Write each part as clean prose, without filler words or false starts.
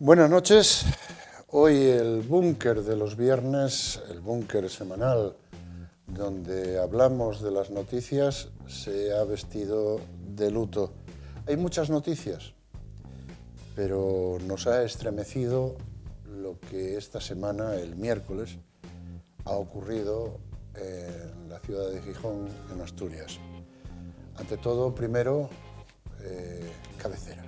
Buenas noches. Hoy el búnker de los viernes, el búnker semanal, donde hablamos de las noticias, se ha vestido de luto. Hay muchas noticias, pero nos ha estremecido lo que esta semana, el miércoles, ha ocurrido en la ciudad de Gijón, en Asturias. Ante todo, primero, cabecera.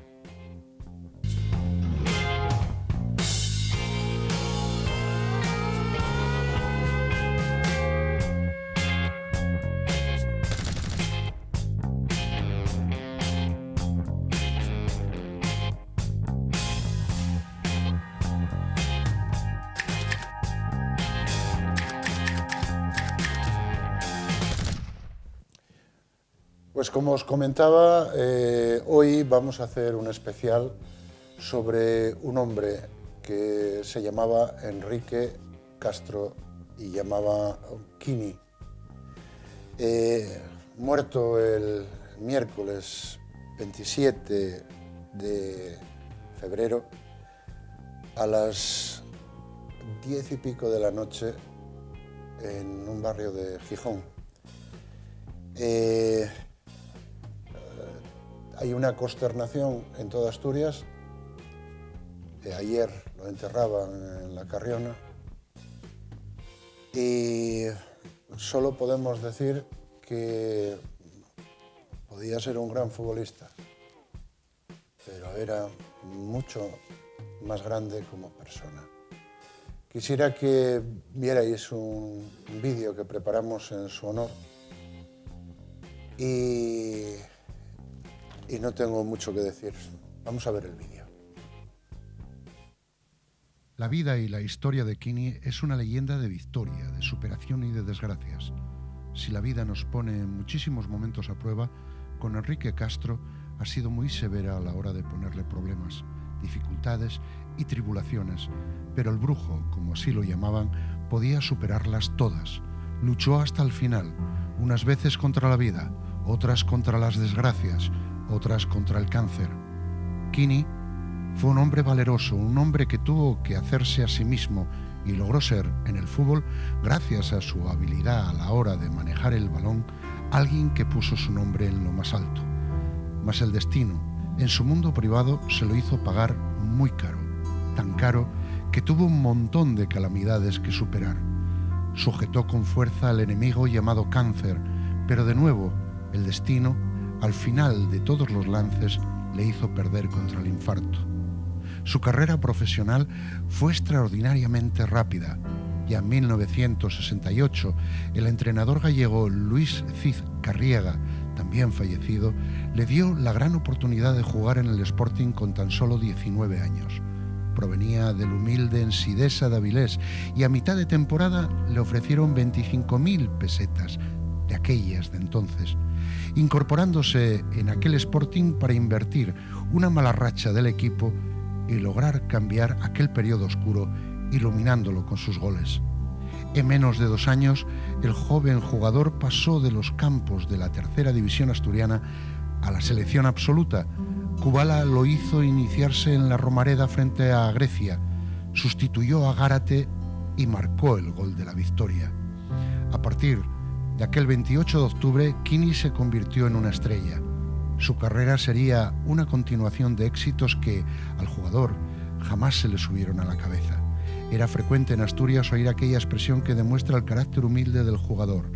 Pues como os comentaba, hoy vamos a hacer un especial sobre un hombre que se llamaba Enrique Castro y llamaba Quini. Muerto el miércoles 27 de febrero a las 10 y pico de la noche en un barrio de Gijón. Hay una consternación en toda Asturias. Ayer lo enterraban en La Carriona y solo podemos decir que podía ser un gran futbolista, pero era mucho más grande como persona. Quisiera que vierais un vídeo que preparamos en su honor y no tengo mucho que decir. Vamos a ver el vídeo. La vida y la historia de Quini es una leyenda de victoria, de superación y de desgracias. Si la vida nos pone en muchísimos momentos a prueba, con Enrique Castro ha sido muy severa a la hora de ponerle problemas, dificultades y tribulaciones, pero el brujo, como así lo llamaban, podía superarlas todas. Luchó hasta el final, unas veces contra la vida, otras contra las desgracias, otras contra el cáncer. Quini fue un hombre valeroso, un hombre que tuvo que hacerse a sí mismo y logró ser, en el fútbol, gracias a su habilidad a la hora de manejar el balón, alguien que puso su nombre en lo más alto. Mas el destino, en su mundo privado, se lo hizo pagar muy caro, tan caro que tuvo un montón de calamidades que superar. Sujetó con fuerza al enemigo llamado cáncer, pero de nuevo, el destino, al final de todos los lances, le hizo perder contra el infarto. Su carrera profesional fue extraordinariamente rápida. Ya en 1968, el entrenador gallego Luis Cid Carriega, también fallecido, le dio la gran oportunidad de jugar en el Sporting con tan solo 19 años. Provenía del humilde Ensidesa de Avilés y a mitad de temporada le ofrecieron 25.000 pesetas, de aquellas de entonces, incorporándose en aquel Sporting para invertir una mala racha del equipo y lograr cambiar aquel periodo oscuro, iluminándolo con sus goles. En menos de 2 años, el joven jugador pasó de los campos de la tercera división asturiana a la selección absoluta. Kubala lo hizo iniciarse en la Romareda frente a Grecia, sustituyó a Gárate y marcó el gol de la victoria. A partir de aquel 28 de octubre, Quini se convirtió en una estrella. Su carrera sería una continuación de éxitos que, al jugador, jamás se le subieron a la cabeza. Era frecuente en Asturias oír aquella expresión que demuestra el carácter humilde del jugador.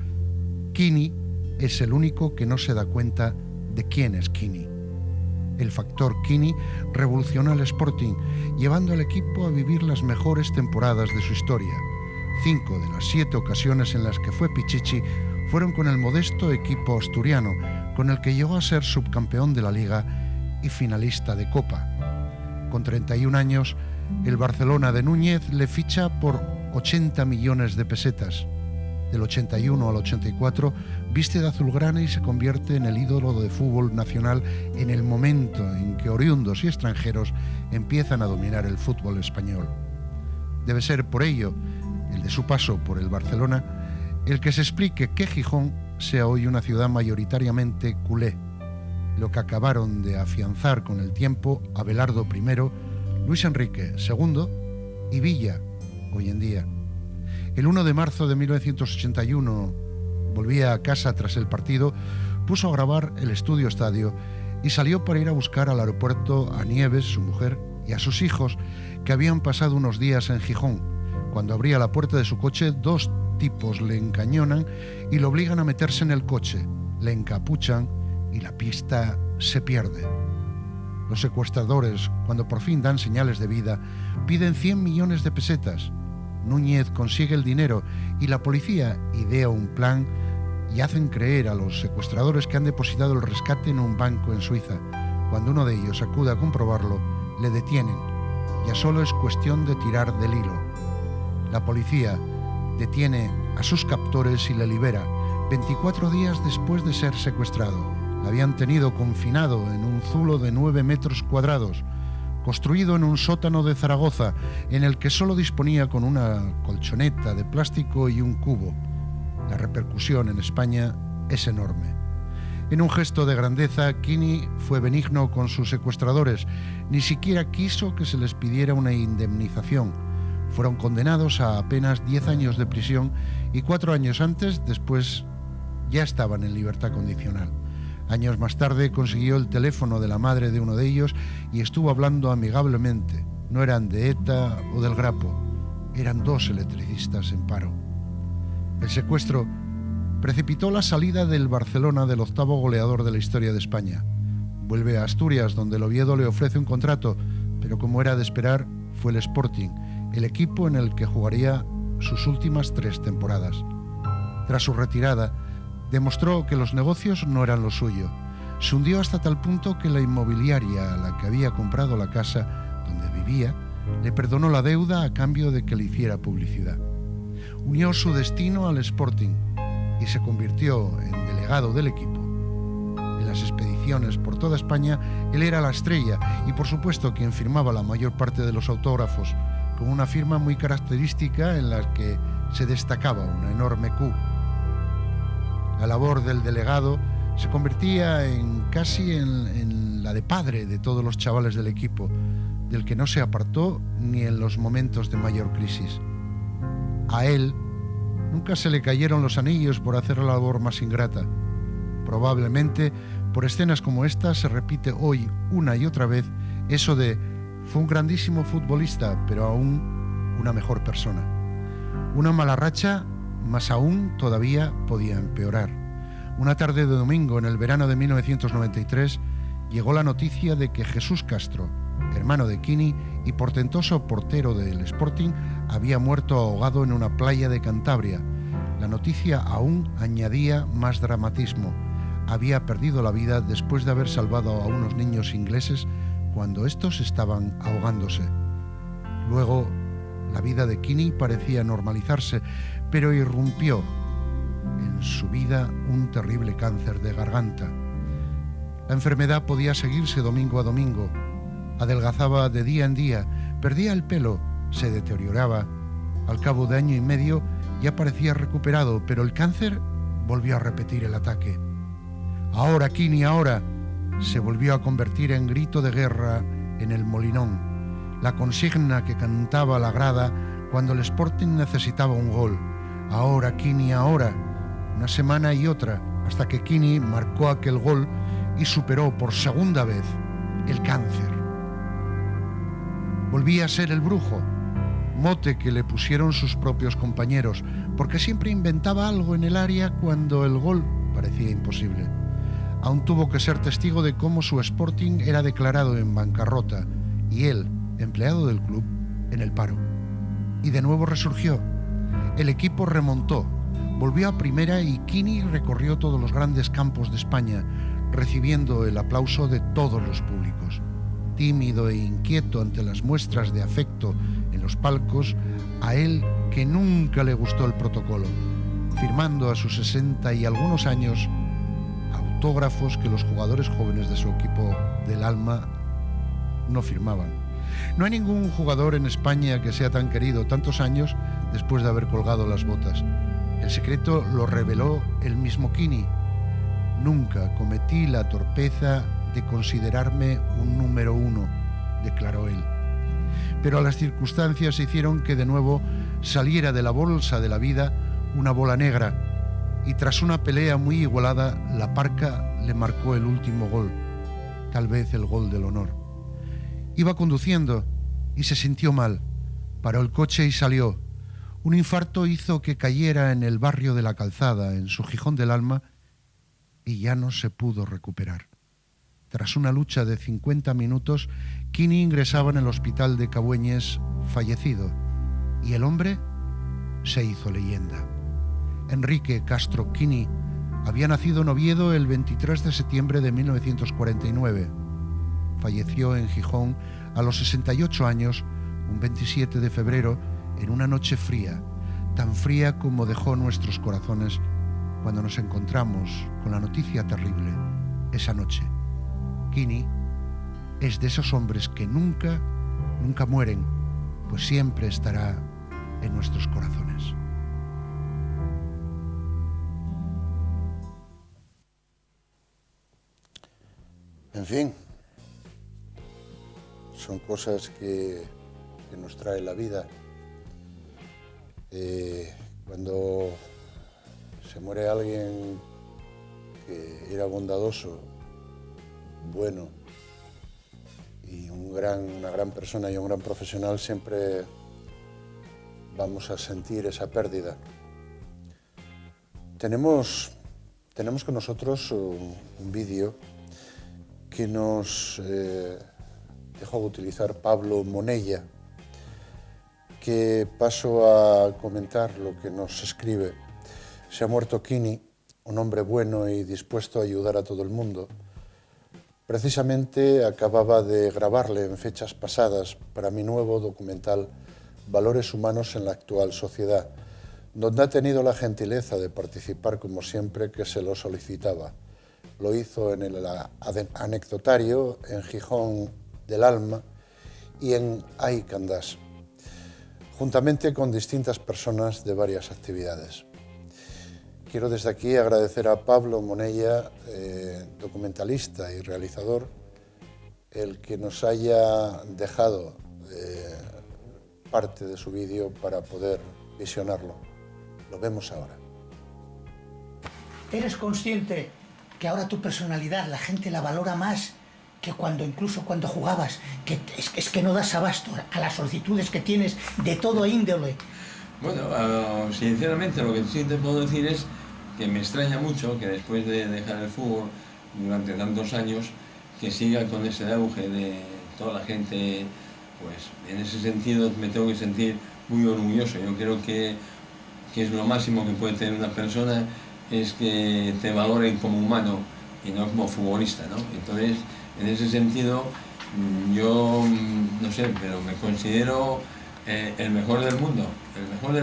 Quini es el único que no se da cuenta de quién es Quini. El factor Quini revolucionó el Sporting, llevando al equipo a vivir las mejores temporadas de su historia. 5 de las 7 ocasiones en las que fue Pichichi fueron con el modesto equipo asturiano, con el que llegó a ser subcampeón de la Liga y finalista de Copa. Con 31 años, el Barcelona de Núñez le ficha por 80 millones de pesetas. Del 81 al 84 viste de azulgrana y se convierte en el ídolo de fútbol nacional en el momento en que oriundos y extranjeros empiezan a dominar el fútbol español. Debe ser por ello, el de su paso por el Barcelona, el que se explique que Gijón sea hoy una ciudad mayoritariamente culé, lo que acabaron de afianzar con el tiempo Abelardo I, Luis Enrique II y Villa, hoy en día. El 1 de marzo de 1981 volvía a casa tras el partido, puso a grabar el Estudio Estadio y salió para ir a buscar al aeropuerto a Nieves, su mujer, y a sus hijos, que habían pasado unos días en Gijón. Cuando abría la puerta de su coche, dos tipos le encañonan y lo obligan a meterse en el coche, le encapuchan y la pista se pierde. Los secuestradores, cuando por fin dan señales de vida, piden 100 millones de pesetas. Núñez consigue el dinero y la policía idea un plan y hacen creer a los secuestradores que han depositado el rescate en un banco en Suiza. Cuando uno de ellos acude a comprobarlo, le detienen. Ya solo es cuestión de tirar del hilo. La policía detiene a sus captores y le libera 24 días después de ser secuestrado. Le habían tenido confinado en un zulo de 9 metros cuadrados, construido en un sótano de Zaragoza, en el que solo disponía con una colchoneta de plástico y un cubo. La repercusión en España es enorme. En un gesto de grandeza, Kini fue benigno con sus secuestradores. Ni siquiera quiso que se les pidiera una indemnización. Fueron condenados a apenas 10 años de prisión y 4 años antes, después, ya estaban en libertad condicional. Años más tarde consiguió el teléfono de la madre de uno de ellos y estuvo hablando amigablemente. No eran de ETA o del Grapo, eran 2 electricistas en paro. El secuestro precipitó la salida del Barcelona del 8º goleador de la historia de España. Vuelve a Asturias, donde el Oviedo le ofrece un contrato, pero como era de esperar, fue el Sporting, el equipo en el que jugaría sus últimas 3 temporadas. Tras su retirada, demostró que los negocios no eran lo suyo. Se hundió hasta tal punto que la inmobiliaria a la que había comprado la casa donde vivía le perdonó la deuda a cambio de que le hiciera publicidad. Unió su destino al Sporting y se convirtió en delegado del equipo. En las expediciones por toda España, él era la estrella y, por supuesto, quien firmaba la mayor parte de los autógrafos, con una firma muy característica en la que se destacaba una enorme Q. La labor del delegado se convertía casi en la de padre de todos los chavales del equipo, del que no se apartó ni en los momentos de mayor crisis. A él nunca se le cayeron los anillos por hacer la labor más ingrata. Probablemente por escenas como esta se repite hoy una y otra vez eso de fue un grandísimo futbolista, pero aún una mejor persona. Una mala racha, más aún, todavía podía empeorar. Una tarde de domingo en el verano de 1993 llegó la noticia de que Jesús Castro, hermano de Kini y portentoso portero del Sporting, había muerto ahogado en una playa de Cantabria. La noticia aún añadía más dramatismo. Había perdido la vida después de haber salvado a unos niños ingleses cuando estos estaban ahogándose. Luego, la vida de Kini parecía normalizarse, pero irrumpió en su vida un terrible cáncer de garganta. La enfermedad podía seguirse domingo a domingo. Adelgazaba de día en día, perdía el pelo, se deterioraba. Al cabo de año y medio ya parecía recuperado, pero el cáncer volvió a repetir el ataque. Ahora, Kini, ahora, se volvió a convertir en grito de guerra en el Molinón, la consigna que cantaba la grada cuando el Sporting necesitaba un gol. Ahora, Kini, ahora. Una semana y otra, hasta que Kini marcó aquel gol y superó por segunda vez el cáncer. Volvía a ser el brujo, mote que le pusieron sus propios compañeros, porque siempre inventaba algo en el área cuando el gol parecía imposible. Aún tuvo que ser testigo de cómo su Sporting era declarado en bancarrota y él, empleado del club, en el paro. Y de nuevo resurgió. El equipo remontó, volvió a primera y Kini recorrió todos los grandes campos de España, recibiendo el aplauso de todos los públicos. Tímido e inquieto ante las muestras de afecto en los palcos, a él que nunca le gustó el protocolo, firmando a sus 60 y algunos años autógrafos que los jugadores jóvenes de su equipo del alma no firmaban. No hay ningún jugador en España que sea tan querido tantos años después de haber colgado las botas. El secreto lo reveló el mismo Kini. Nunca cometí la torpeza de considerarme un número 1, declaró él. pero las circunstancias hicieron que de nuevo saliera de la bolsa de la vida una bola negra, y tras una pelea muy igualada, la Parca le marcó el último gol, tal vez el gol del honor. Iba conduciendo y se sintió mal. Paró el coche y salió. Un infarto hizo que cayera en el barrio de la Calzada, en su Gijón del alma, y ya no se pudo recuperar. Tras una lucha de 50 minutos, Quini ingresaba en el hospital de Cabueñes fallecido, y el hombre se hizo leyenda. Enrique Castro Quini había nacido en Oviedo el 23 de septiembre de 1949. Falleció en Gijón a los 68 años, un 27 de febrero, en una noche fría, tan fría como dejó nuestros corazones cuando nos encontramos con la noticia terrible esa noche. Quini es de esos hombres que nunca mueren, pues siempre estará en nuestros corazones. En fin, son cosas que nos trae la vida. Cuando se muere alguien que era bondadoso, bueno, y una gran persona y un gran profesional, siempre vamos a sentir esa pérdida. Tenemos con nosotros un vídeo que nos dejó utilizar Pablo Monella, que paso a comentar lo que nos escribe. Se ha muerto Quini, un hombre bueno y dispuesto a ayudar a todo el mundo. Precisamente acababa de grabarle en fechas pasadas para mi nuevo documental Valores humanos en la actual sociedad, donde ha tenido la gentileza de participar como siempre que se lo solicitaba. Lo hizo en el anecdotario, en Gijón del Alma y en Ai Candás, juntamente con distintas personas de varias actividades. Quiero desde aquí agradecer a Pablo Monella, documentalista y realizador, el que nos haya dejado parte de su vídeo para poder visionarlo. Lo vemos ahora. ¿Eres consciente que ahora tu personalidad la gente la valora más que incluso cuando jugabas? Que es que no das abasto a las solicitudes que tienes de todo índole. Bueno, sinceramente lo que sí te puedo decir es que me extraña mucho que después de dejar el fútbol durante tantos años, que siga con ese auge de toda la gente. Pues en ese sentido me tengo que sentir muy orgulloso. Yo creo que es lo máximo que puede tener una persona, es que te valoren como humano y no como futbolista, ¿no? Entonces, en ese sentido, yo no sé, pero me considero el mejor del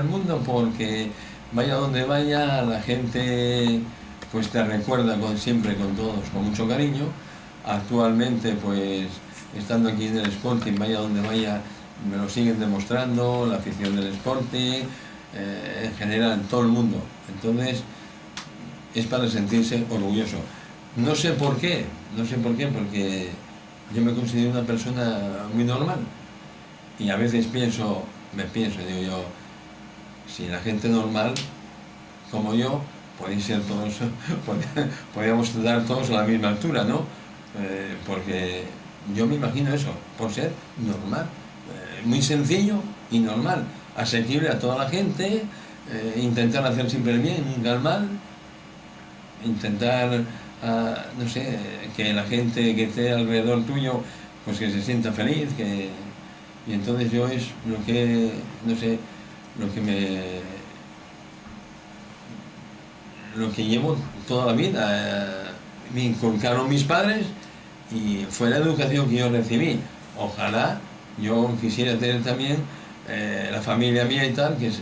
mundo porque vaya donde vaya, la gente pues te recuerda siempre con todos, con mucho cariño. Actualmente, pues estando aquí en el Sporting, vaya donde vaya, me lo siguen demostrando, la afición del Sporting, en general, todo el mundo. Entonces, es para sentirse orgulloso. No sé por qué, porque yo me considero una persona muy normal. Y a veces digo yo, si la gente normal, como yo, podéis ser todos, podríamos dar todos a la misma altura, ¿no? Porque yo me imagino eso, por ser normal, muy sencillo y normal, asequible a toda la gente, intentar hacer siempre el bien, nunca el mal, intentar, no sé, que la gente que esté alrededor tuyo, pues que se sienta feliz, y entonces yo es lo que, no sé, lo que llevo toda la vida, me inculcaron mis padres y fue la educación que yo recibí. Ojalá yo quisiera tener también la familia mía y tal, que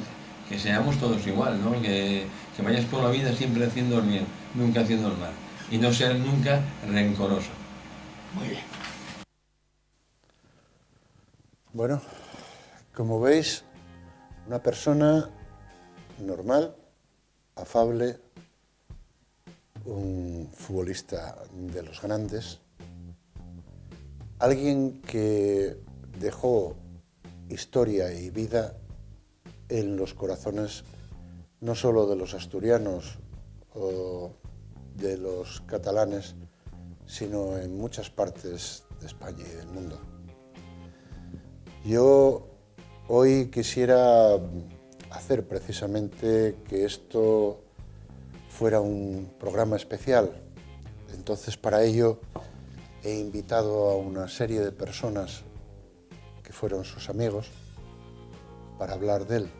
seamos todos igual, ¿no? Que vayas por la vida siempre haciendo el bien, nunca haciendo el mal, y no ser nunca rencoroso. Muy bien. Bueno, como veis, una persona normal, afable, un futbolista de los grandes, alguien que dejó historia y vida en los corazones no solo de los asturianos o de los catalanes, sino en muchas partes de España y del mundo. Yo hoy quisiera hacer precisamente que esto fuera un programa especial. Entonces, para ello he invitado a una serie de personas que fueron sus amigos para hablar de él.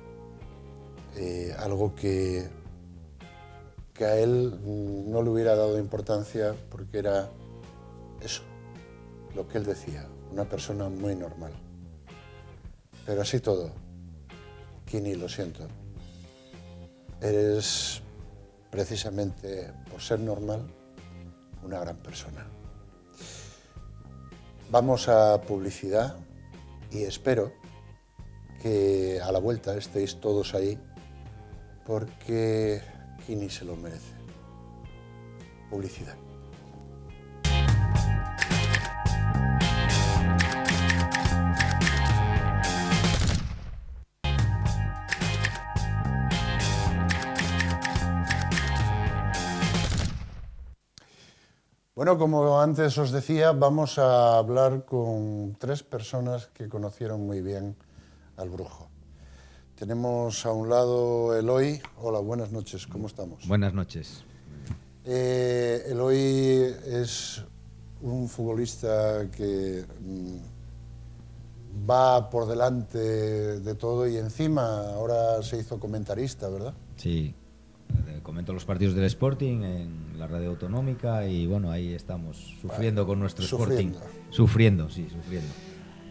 Algo que a él no le hubiera dado importancia porque era eso, lo que él decía, una persona muy normal. Pero así todo, Quini, lo siento, eres precisamente por ser normal una gran persona. Vamos a publicidad y espero que a la vuelta estéis todos ahí porque Quini se lo merece. Publicidad. Bueno, como antes os decía, vamos a hablar con 3 personas que conocieron muy bien al Brujo. Tenemos a un lado Eloy. Hola, buenas noches, ¿cómo estamos? Buenas noches. Eloy es un futbolista que va por delante de todo y encima ahora se hizo comentarista, ¿verdad? Sí, comento los partidos del Sporting en la radio autonómica y bueno, ahí estamos sufriendo con nuestro Sporting. Sufriendo.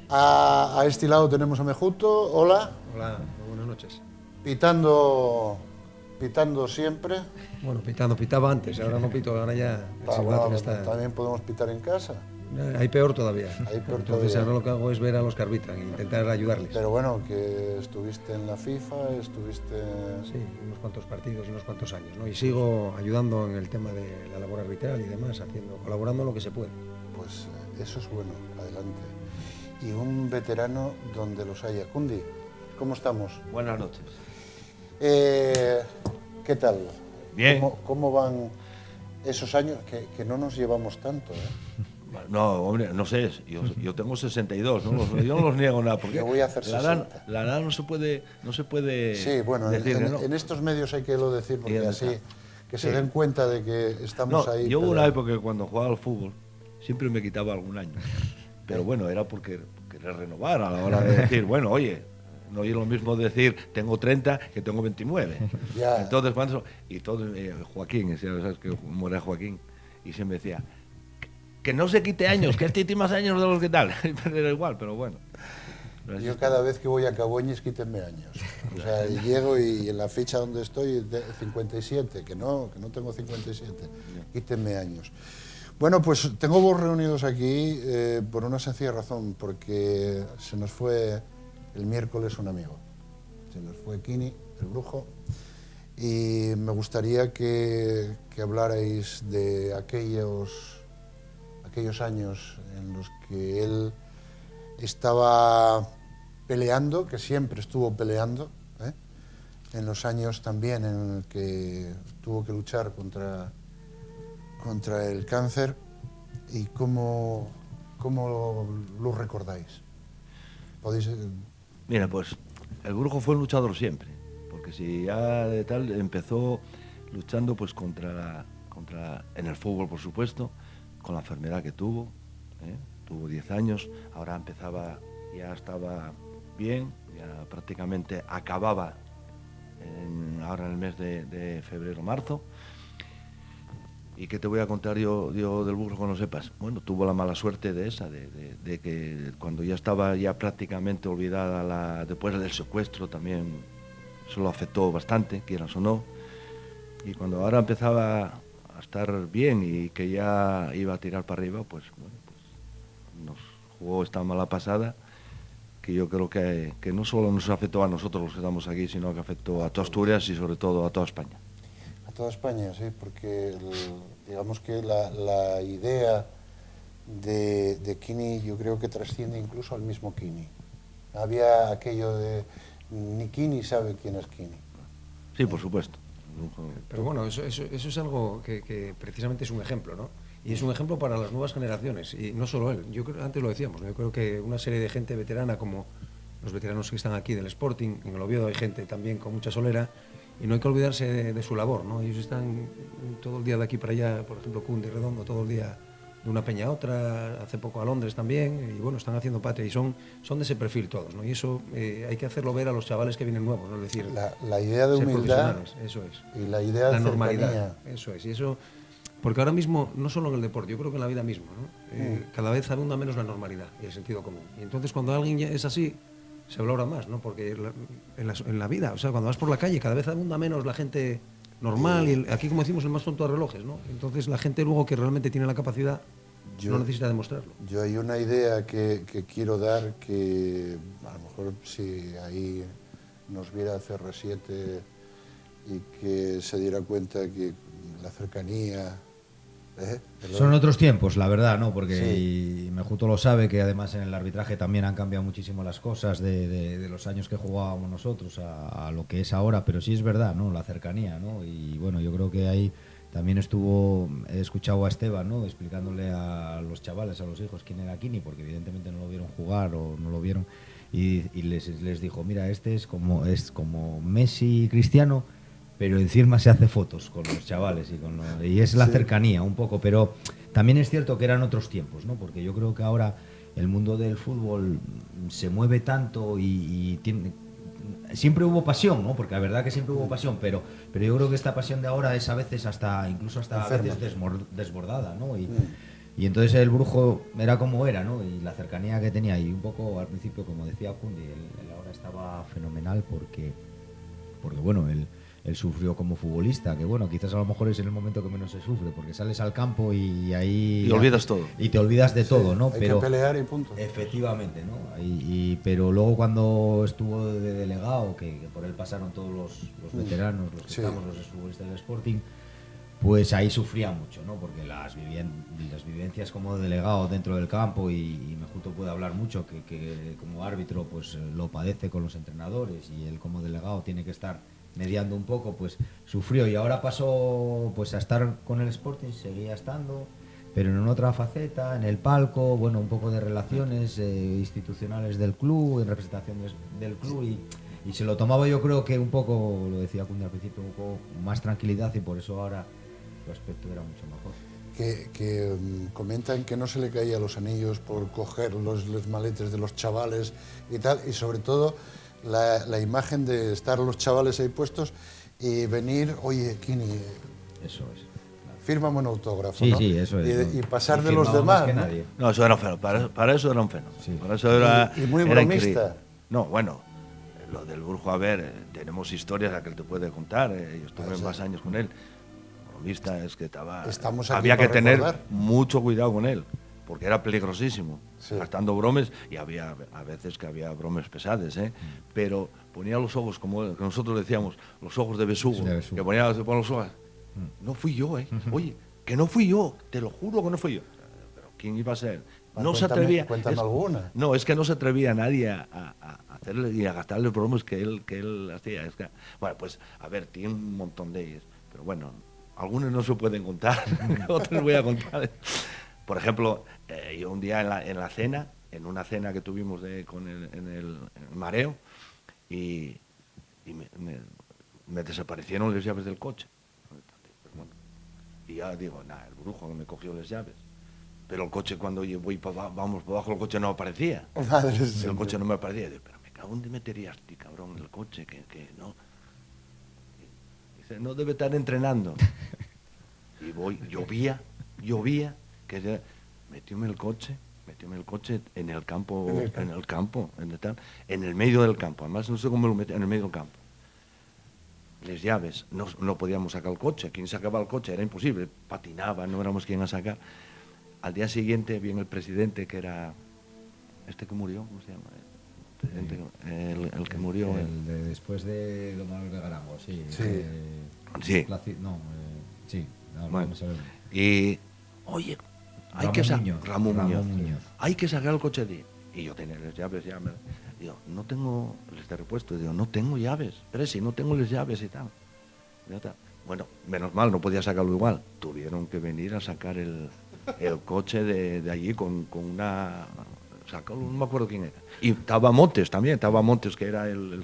A este lado tenemos a Mejuto. Hola. Hola, buenas noches. Pitando siempre. Bueno, pitaba antes, ahora no pito, ahora ya el silbato está... También podemos pitar en casa. Hay peor todavía. Entonces todavía. Ahora lo que hago es ver a los que arbitran e intentar ayudarles. Pero bueno, que estuviste en la FIFA, estuviste... Sí, unos cuantos partidos y unos cuantos años, ¿no? Y sigo ayudando en el tema de la labor arbitral y demás, colaborando en lo que se puede. Pues eso es bueno, adelante. Y un veterano donde los haya. Cundi, ¿cómo estamos? Buenas noches. ¿Qué tal? Bien. ¿Cómo van esos años? Que no nos llevamos tanto, ¿eh? No, hombre, no sé, yo tengo 62, ¿no? Yo no los niego nada, porque yo voy a hacer 60. La edad no se puede sí, bueno, decir, en estos medios hay que lo decir, porque así que se den cuenta de que estamos ahí. Yo hubo una época que cuando jugaba al fútbol siempre me quitaba algún año, pero bueno, era porque querer renovar a la hora de decir, bueno, oye, no es lo mismo decir tengo 30 que tengo 29. Ya. Entonces, Joaquín, ¿sabes cómo era Joaquín? Y siempre decía, que no se quite años, que este tiene más años de los que tal. Era igual, pero bueno. Yo cada vez que voy a Cabueñes, quítenme años. O sea, llego y en la ficha donde estoy, 57, que no tengo 57, quítenme años. Bueno, pues tengo vos reunidos aquí por una sencilla razón, porque se nos fue el miércoles un amigo. Se nos fue Quini, el Brujo, y me gustaría que hablarais de aquellos años en los que él estaba peleando, que siempre estuvo peleando, en los años también en el que tuvo que luchar contra el cáncer, y cómo lo recordáis. ¿Podéis? Mira, pues el Brujo fue un luchador siempre, porque si ya de tal empezó luchando pues contra en el fútbol, por supuesto, con la enfermedad que tuvo, tuvo 10 años, ahora ya estaba bien, ya prácticamente acababa ahora en el mes de febrero-marzo. ¿Y qué te voy a contar yo del Brujo que no sepas? Bueno, tuvo la mala suerte de que cuando ya estaba ya prácticamente olvidada después del secuestro también se lo afectó bastante, quieras o no, y cuando ahora empezaba a estar bien y que ya iba a tirar para arriba, pues bueno, pues nos jugó esta mala pasada, que yo creo que no solo nos afectó a nosotros los que estamos aquí, sino que afectó a toda Asturias y sobre todo a toda España. A toda España, sí, porque digamos que la idea de Quini yo creo que trasciende incluso al mismo Quini. Había aquello de ni Kini sabe quién es Kini. Sí, por supuesto. Pero bueno, eso es algo que precisamente es un ejemplo, ¿no? Y es un ejemplo para las nuevas generaciones, y no solo él. Yo creo, antes lo decíamos, ¿no? Yo creo que una serie de gente veterana, como los veteranos que están aquí del Sporting, en el Oviedo hay gente también con mucha solera, y no hay que olvidarse de su labor, ¿no? Ellos están todo el día de aquí para allá, por ejemplo, Cunde y Redondo, todo el día de una peña a otra, hace poco a Londres también, y bueno, están haciendo patria, y son de ese perfil todos, ¿no? Y eso hay que hacerlo ver a los chavales que vienen nuevos, ¿no? Es decir, la idea de humildad, eso es. y la idea de normalidad, eso es, y eso... Porque ahora mismo, no solo en el deporte, yo creo que en la vida misma, ¿no? Cada vez abunda menos la normalidad y el sentido común. Y entonces cuando alguien ya es así, se valora más, ¿no? Porque en la vida, o sea, cuando vas por la calle, cada vez abunda menos la gente normal, y aquí, como decimos, el más tonto de relojes, ¿no? Entonces la gente luego que realmente tiene la capacidad no necesita demostrarlo. Yo hay una idea que quiero dar, que a lo mejor si ahí nos viera CR7 y que se diera cuenta que la cercanía... Son otros tiempos, la verdad, ¿no? Porque sí. y Mejuto lo sabe, que además en el arbitraje también han cambiado muchísimo las cosas de los años que jugábamos nosotros a lo que es ahora, pero sí es verdad, ¿no? La cercanía, ¿no? Y bueno, yo creo que ahí también he escuchado a Esteban, ¿no? Explicándole a los chavales, a los hijos, quién era Kini, porque evidentemente no lo vieron jugar o no lo vieron, y les dijo, mira, este es como Messi, Cristiano, pero encima se hace fotos con los chavales y es la cercanía un poco, pero también es cierto que eran otros tiempos, ¿no? Porque yo creo que ahora el mundo del fútbol se mueve tanto y siempre hubo pasión, ¿no? Porque la verdad que siempre hubo pasión, pero yo creo que esta pasión de ahora es a veces incluso hasta a veces desbordada, ¿no? Y entonces el Brujo era como era, ¿no? Y la cercanía que tenía, y un poco al principio, como decía Kundi, él ahora estaba fenomenal porque bueno, él sufrió como futbolista, que bueno, quizás a lo mejor es en el momento que menos se sufre, porque sales al campo y ahí... Y olvidas todo. Y te olvidas de todo, ¿no? Hay que pelear y punto. Efectivamente, ¿no? Pero luego cuando estuvo de delegado, que por él pasaron todos los veteranos, los que estamos, los exfutbolistas del Sporting, pues ahí sufría mucho, ¿no? Porque las vivencias como delegado dentro del campo, y Mejuto puede hablar mucho, que como árbitro pues lo padece con los entrenadores, y él como delegado tiene que estar mediando un poco, pues sufrió, y ahora pasó pues a estar con el Sporting, seguía estando, pero en otra faceta, en el palco, bueno, un poco de relaciones institucionales del club, en representación del club, y se lo tomaba, yo creo que un poco, lo decía Cunha al principio, un poco más tranquilidad, y por eso ahora su aspecto era mucho mejor. Que comentan que no se le caía los anillos por coger los maletes de los chavales y tal, y sobre todo la imagen de estar los chavales ahí puestos y venir, oye, Kini, eso es, fírmame un autógrafo, sí, ¿no? Sí, eso es. Y pasar de los demás, que ¿no? Nadie. No, eso era un fenómeno. Para eso era un fenómeno. Sí. Para eso era, y muy era bromista. increíble. No, bueno, lo del Brujo, a ver, tenemos historias a que él te puede contar. Yo estuve más años con él. Bromista es que había que tener mucho cuidado con él, porque era peligrosísimo, gastando bromes, y había a veces que había bromes pesadas, pero ponía los ojos, como que nosotros decíamos, los ojos de besugo, que ponía los ojos. No fui yo, oye, que no fui yo, te lo juro que no fui yo. Pero ¿quién iba a ser? No se atrevía. Cuéntame alguna. No, es que no se atrevía nadie a hacerle y a gastarle bromas que él hacía. Es que, bueno, pues, a ver, tiene un montón de ellos, pero bueno, algunos no se pueden contar, otros voy a contar. Por ejemplo, yo un día en la cena, en una cena que tuvimos en el Mareo, y me desaparecieron las llaves del coche. Y ya digo, nada, el Brujo me cogió las llaves. Pero el coche, cuando yo vamos por abajo, el coche no aparecía. El coche no me aparecía. Digo, pero me cago, ¿dónde meterías, tío, cabrón, el coche? Que no. Dice, no debe estar entrenando. Y llovía, que metióme el coche en el campo, en el medio del campo. Además, no sé cómo lo metí, en el medio del campo. Las llaves, no podíamos sacar el coche. Quien sacaba el coche era imposible, patinaba, no éramos quien a sacar. Al día siguiente viene el presidente, que era este que murió, ¿cómo se llama? El que murió. Después de Don Manuel de Garango, sí. Sí. Bueno, y, oye, Ramón Muñoz. Hay que sacar el coche de... Y yo tenía las llaves ya. Digo, no tengo les de repuesto. Digo, no tengo llaves. Pero si no tengo las llaves y tal. Ya está. Bueno, menos mal, no podía sacarlo igual. Tuvieron que venir a sacar el coche de allí con una... Sacarlo, no me acuerdo quién era. Y estaba Montes también, que era el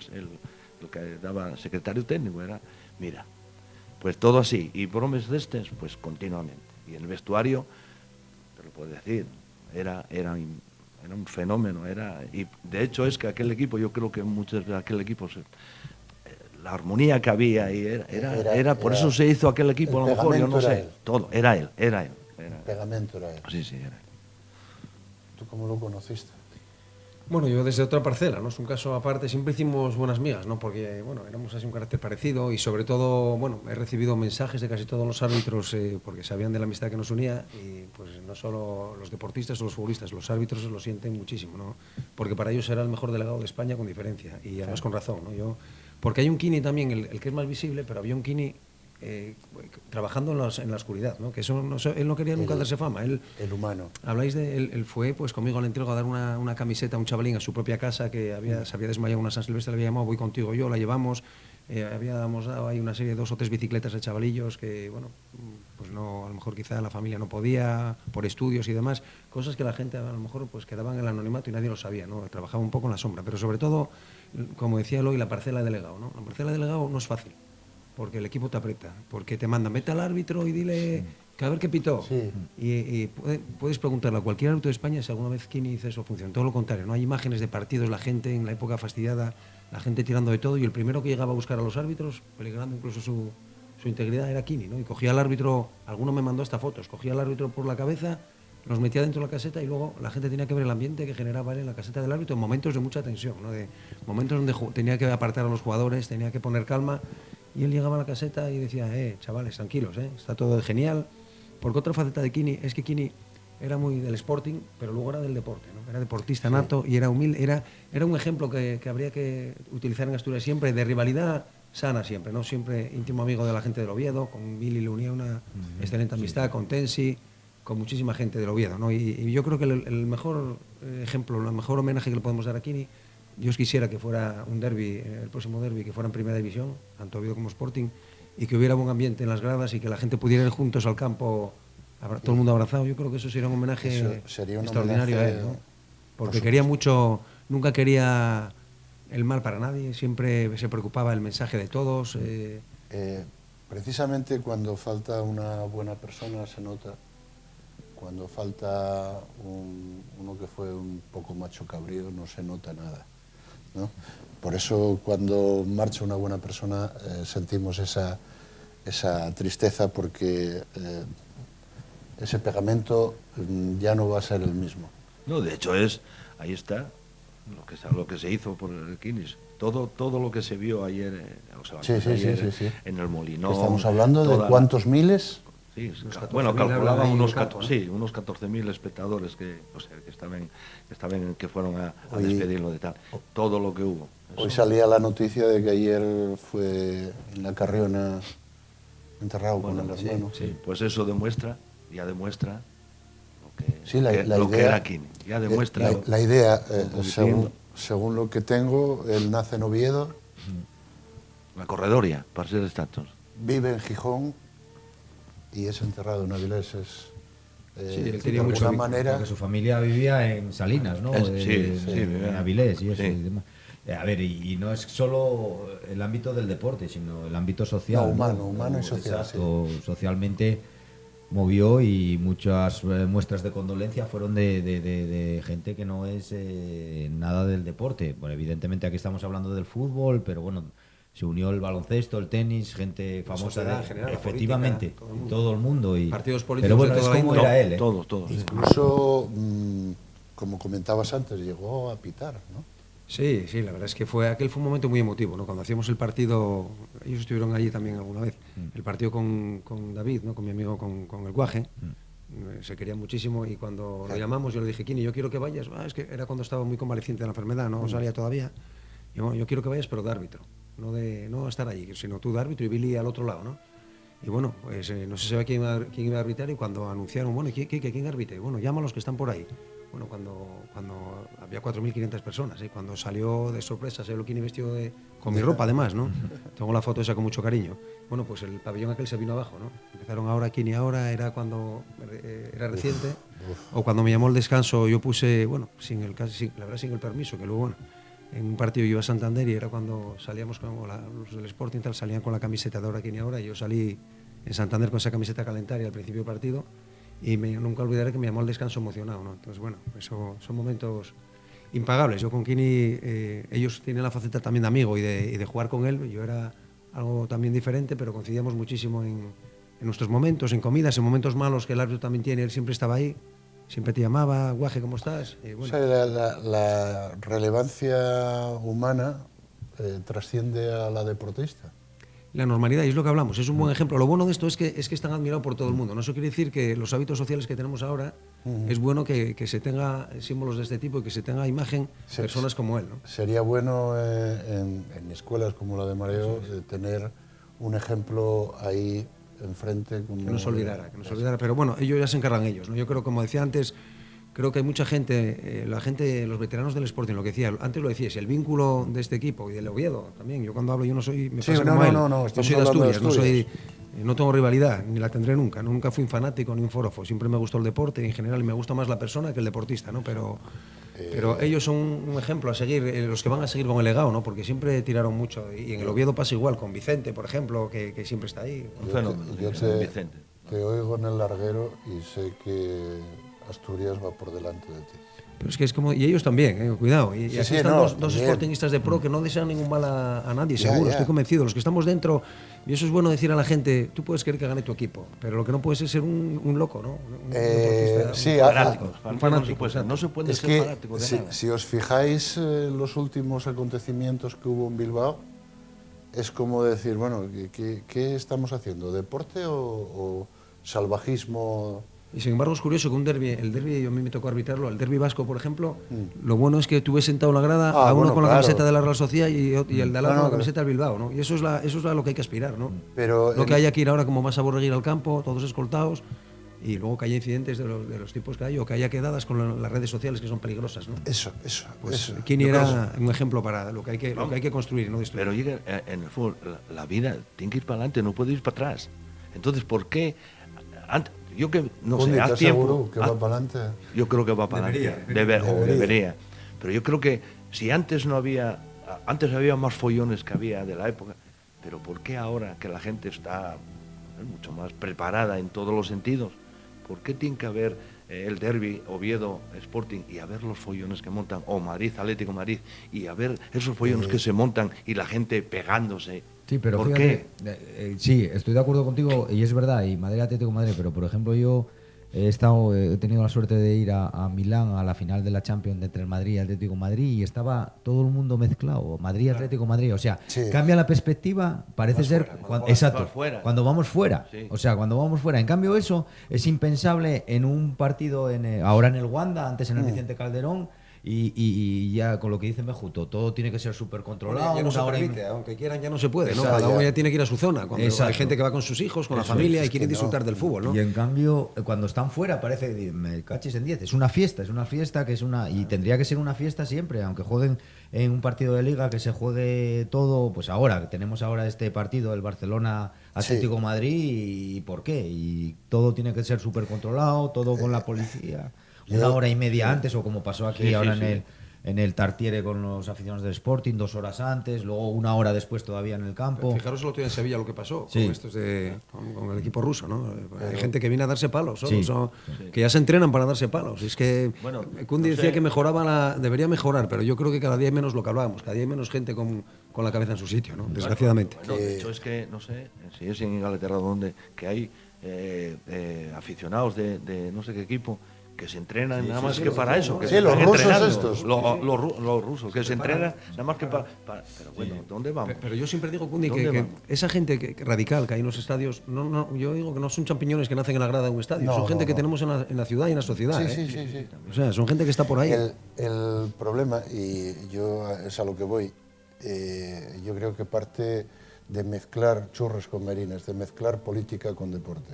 que daba secretario técnico. Era, mira, pues todo así. Y bromes de estos, pues continuamente. Y el vestuario, te lo puedo decir, era un fenómeno. Y de hecho es que aquel equipo, yo creo que muchos de aquel equipo... la armonía que había ahí era por eso se hizo aquel equipo, a lo mejor, yo no sé. Él. Todo, era él. El pegamento era él. Sí, era él. ¿Tú cómo lo conociste? Bueno, yo desde otra parcela, ¿no? Es un caso aparte, siempre hicimos buenas migas, ¿no? Porque, bueno, éramos así un carácter parecido y sobre todo, bueno, he recibido mensajes de casi todos los árbitros porque sabían de la amistad que nos unía y pues no solo los deportistas o los futbolistas, los árbitros lo sienten muchísimo, ¿no? Porque para ellos era el mejor delegado de España con diferencia y además con razón, ¿no? Porque hay un Kini también, el que es más visible, pero había un Kini trabajando en la oscuridad, ¿no? Que eso él no quería nunca darse fama. El humano. Habláis de él fue pues conmigo al entrego a dar una camiseta a un chavalín a su propia casa que se había desmayado una San Silvestre, le había llamado, voy contigo yo, la llevamos, habíamos dado ahí una serie de 2 o 3 bicicletas de chavalillos que, bueno, pues no, a lo mejor quizá la familia no podía, por estudios y demás, cosas que la gente a lo mejor pues quedaban en el anonimato y nadie lo sabía, ¿no? Trabajaba un poco en la sombra, pero sobre todo, como decía Eloy, la parcela de delegado, ¿no? La parcela de delegado no es fácil, porque el equipo te aprieta, porque te manda, mete al árbitro y dile que a ver qué pitó. Sí. Y puedes preguntarle a cualquier árbitro de España si alguna vez Kini hizo eso función. Todo lo contrario, no hay imágenes de partidos, la gente en la época fastidiada, la gente tirando de todo y el primero que llegaba a buscar a los árbitros, peligrando incluso su integridad, era Kini, ¿no? Y cogía al árbitro, alguno me mandó hasta fotos, cogía al árbitro por la cabeza, los metía dentro de la caseta y luego la gente tenía que ver el ambiente que generaba él en la caseta del árbitro en momentos de mucha tensión, ¿no? De momentos donde tenía que apartar a los jugadores, tenía que poner calma. Y él llegaba a la caseta y decía, chavales, tranquilos, está todo genial. Porque otra faceta de Kini es que Kini era muy del Sporting, pero luego era del deporte, ¿no? Era deportista nato y era humilde. Era un ejemplo que habría que utilizar en Asturias siempre, de rivalidad sana siempre, ¿no? Siempre íntimo amigo de la gente del Oviedo, con Mili le unía una excelente amistad, con Tensi, con muchísima gente del Oviedo, ¿no? Y yo creo que el mejor ejemplo, el mejor homenaje que le podemos dar a Kini, yo quisiera que fuera un derbi, el próximo derbi, que fuera en Primera División, tanto Oviedo como Sporting, y que hubiera buen ambiente en las gradas y que la gente pudiera ir juntos al campo, todo el mundo abrazado. Yo creo que eso sería un homenaje extraordinario a él, ¿no? Porque quería mucho, nunca quería el mal para nadie, siempre se preocupaba del mensaje de todos. Precisamente cuando falta una buena persona se nota, cuando falta uno que fue un poco macho cabrío no se nota nada, ¿no? Por eso cuando marcha una buena persona sentimos esa tristeza porque ese pegamento ya no va a ser el mismo. No, de hecho ahí está lo que se hizo por el Kinis. Todo lo que se vio ayer, sí. En el Molinón. Estamos hablando de cuántos miles. Sí, bueno, calculaban unos 14.000 espectadores que fueron a despedirlo de tal. Todo lo que hubo. Hoy salía la noticia de que ayer fue en la Carriona enterrado con el hermano. Sí, pues eso demuestra lo que era Kini. Ya demuestra. La idea, según lo que tengo, él nace en Oviedo. La Corredoria, para ser exactos. Vive en Gijón y es enterrado en Avilés. Él tenía mucha manera. Porque su familia vivía en Salinas, ¿no? En Avilés y eso. Y demás. A ver, y no es solo el ámbito del deporte, sino el ámbito social. Humano y social. Exacto, socialmente movió y muchas muestras de condolencia fueron de gente que no es nada del deporte. Bueno, evidentemente aquí estamos hablando del fútbol, pero bueno, se unió el baloncesto, el tenis, gente famosa sociedad, general, efectivamente, política, todo el mundo. Y partidos políticos. Pero bueno, de es toda como la era él. Todos. Incluso, como comentabas antes, llegó a pitar, ¿no? Sí, la verdad es que aquel fue un momento muy emotivo, ¿no? Cuando hacíamos el partido, ellos estuvieron allí también alguna vez, el partido con David, ¿no? Con mi amigo, con el Guaje, se quería muchísimo y cuando lo llamamos yo le dije, Kini, yo quiero que vayas, es que era cuando estaba muy convaleciente de la enfermedad, no salía todavía, y bueno, yo quiero que vayas pero de árbitro, no estar allí, sino tú de árbitro y Billy al otro lado, ¿no? Y bueno, pues no se sabe quién iba a arbitrar y cuando anunciaron, bueno, ¿quién arbitra? Y bueno, llama a los que están por ahí. Bueno, cuando cuando había 4.500 personas, y cuando salió de sorpresa, se lo Kini vestido con mi ropa además, ¿no? Tengo la foto esa con mucho cariño. Bueno, pues el pabellón aquel se vino abajo, ¿no? Empezaron ahora Kini ahora, era cuando era reciente, o cuando me llamó el descanso yo puse, bueno, la verdad sin el permiso, que luego, bueno, en un partido yo iba a Santander y era cuando salíamos los del Sporting tal, salían con la camiseta de ahora Kini ahora, y yo salí en Santander con esa camiseta calentaria al principio del partido, y nunca olvidaré que me llamó al descanso emocionado, ¿no? Entonces, bueno, eso son momentos impagables. Yo con Kini, ellos tienen la faceta también de amigo y de jugar con él. Yo era algo también diferente, pero coincidíamos muchísimo en nuestros momentos, en comidas, en momentos malos que el árbitro también tiene. Él siempre estaba ahí, siempre te llamaba, Guaje, ¿cómo estás? Bueno. O sea, la relevancia humana trasciende a la deportista. La normalidad, y es lo que hablamos, es un buen ejemplo. Lo bueno de esto es que están admirados por todo el mundo. No eso quiere decir que los hábitos sociales que tenemos ahora, es bueno que se tenga símbolos de este tipo y que se tenga imagen personas como él, ¿no? Sería bueno en escuelas como la de Mareo tener un ejemplo ahí enfrente. Como que no se olvidara, pero bueno, ellos ya se encargan ellos, ¿no? Yo creo, como decía antes, creo que hay mucha gente, los veteranos del Sporting, lo que decía, antes lo decías, el vínculo de este equipo y del Oviedo también. Yo cuando hablo, yo no soy, me pasa como él. Yo soy de Asturias, no tengo rivalidad, ni la tendré nunca. Nunca fui un fanático ni un forofo. Siempre me gustó el deporte en general y me gusta más la persona que el deportista, ¿no? Pero ellos son un ejemplo a seguir, los que van a seguir con el legado, ¿no? Porque siempre tiraron mucho. Y en el Oviedo pasa igual, con Vicente, por ejemplo, que siempre está ahí. Yo te oigo en el larguero y sé que Asturias va por delante de ti. Pero es que es como, y ellos también, cuidado. Y aquí están dos sportingistas de pro que no desean ningún mal a nadie, seguro, estoy convencido. Los que estamos dentro, y eso es bueno decir a la gente, tú puedes querer que gane tu equipo, pero lo que no puedes es ser un loco, ¿no? Un fanático. No se puede ser fanático de nada. Si os fijáis en los últimos acontecimientos que hubo en Bilbao, es como decir, bueno, ¿qué estamos haciendo? ¿Deporte o salvajismo? Y sin embargo es curioso que el derbi, a mí me tocó arbitrarlo, el derbi vasco, por ejemplo, lo bueno es que tuve sentado en la grada a uno con la camiseta de la Real Sociedad y el de al lado con la camiseta del Bilbao, ¿no? Y eso es a lo que hay que aspirar, ¿no? Pero lo que haya que ir ahora como más a borreguir al campo, todos escoltados, y luego que haya incidentes de los tipos que hay, o que haya quedadas con las redes sociales que son peligrosas, ¿no? Eso. Kini era un ejemplo para lo que hay que construir, no destruir. Pero llega en el fútbol, la vida tiene que ir para adelante, no puede ir para atrás. Entonces, ¿por qué? Yo que no sé, haz tiempo. Que va para adelante. Yo creo que va para adelante. Debería. Pero yo creo que si antes había más follones que había de la época, pero ¿por qué ahora que la gente está mucho más preparada en todos los sentidos? ¿Por qué tiene que haber el derbi Oviedo Sporting y a ver los follones que montan, o Madrid Atlético Madrid, y a ver esos follones que se montan y la gente pegándose? Sí, pero ¿por fíjate, qué? Sí, estoy de acuerdo contigo y es verdad, y Madrid Atlético Madrid, pero por ejemplo yo he tenido la suerte de ir a Milán a la final de la Champions entre el Madrid y Atlético Madrid y estaba todo el mundo mezclado, Madrid Atlético Madrid, o sea, cambia la perspectiva, parece ser cuando vamos fuera, o sea, cuando vamos fuera, en cambio eso es impensable en un partido ahora en el Wanda, antes en el Vicente Calderón. Y ya con lo que dice Mejuto, todo tiene que ser súper controlado. Ya no se permite, aunque quieran ya no se puede, ¿no? Cada uno ya tiene que ir a su zona. Cuando hay gente que va con sus hijos, con la familia y quieren disfrutar del fútbol, ¿no? Y en cambio, cuando están fuera, parece, me cachis en 10. Es una fiesta que es una... Y tendría que ser una fiesta siempre, aunque jueguen en un partido de liga, que se juegue todo, pues ahora, que tenemos ahora este partido, el Barcelona Atlético Madrid, ¿y por qué? Y todo tiene que ser súper controlado, todo con la policía. Una hora y media antes, o como pasó aquí ahora en el Tartiere con los aficionados del Sporting, 2 horas antes, luego 1 hora después todavía en el campo. Fijaros el otro día en Sevilla lo que pasó con estos con el equipo ruso, ¿no? Hay gente que viene a darse palos, que ya se entrenan para darse palos. Es que Kundi decía que debería mejorar, pero yo creo que cada día hay menos lo que hablábamos, cada día hay menos gente con la cabeza en su sitio, ¿no? Desgraciadamente. Bueno, de hecho es que, no sé, si es en Inglaterra donde, que hay aficionados de no sé qué equipo, que se entrenan nada más que para eso. Que los rusos estos. Los rusos, que se entrenan nada más que para... Pero bueno, ¿dónde vamos? Pero yo siempre digo, Kundi, que esa gente radical que hay en los estadios, yo digo que no son champiñones que nacen en la grada de un estadio, son gente que tenemos en la ciudad y en la sociedad. Sí. O sea, son gente que está por ahí. El problema, y yo es a lo que voy, yo creo que parte de mezclar churros con merines, de mezclar política con deporte.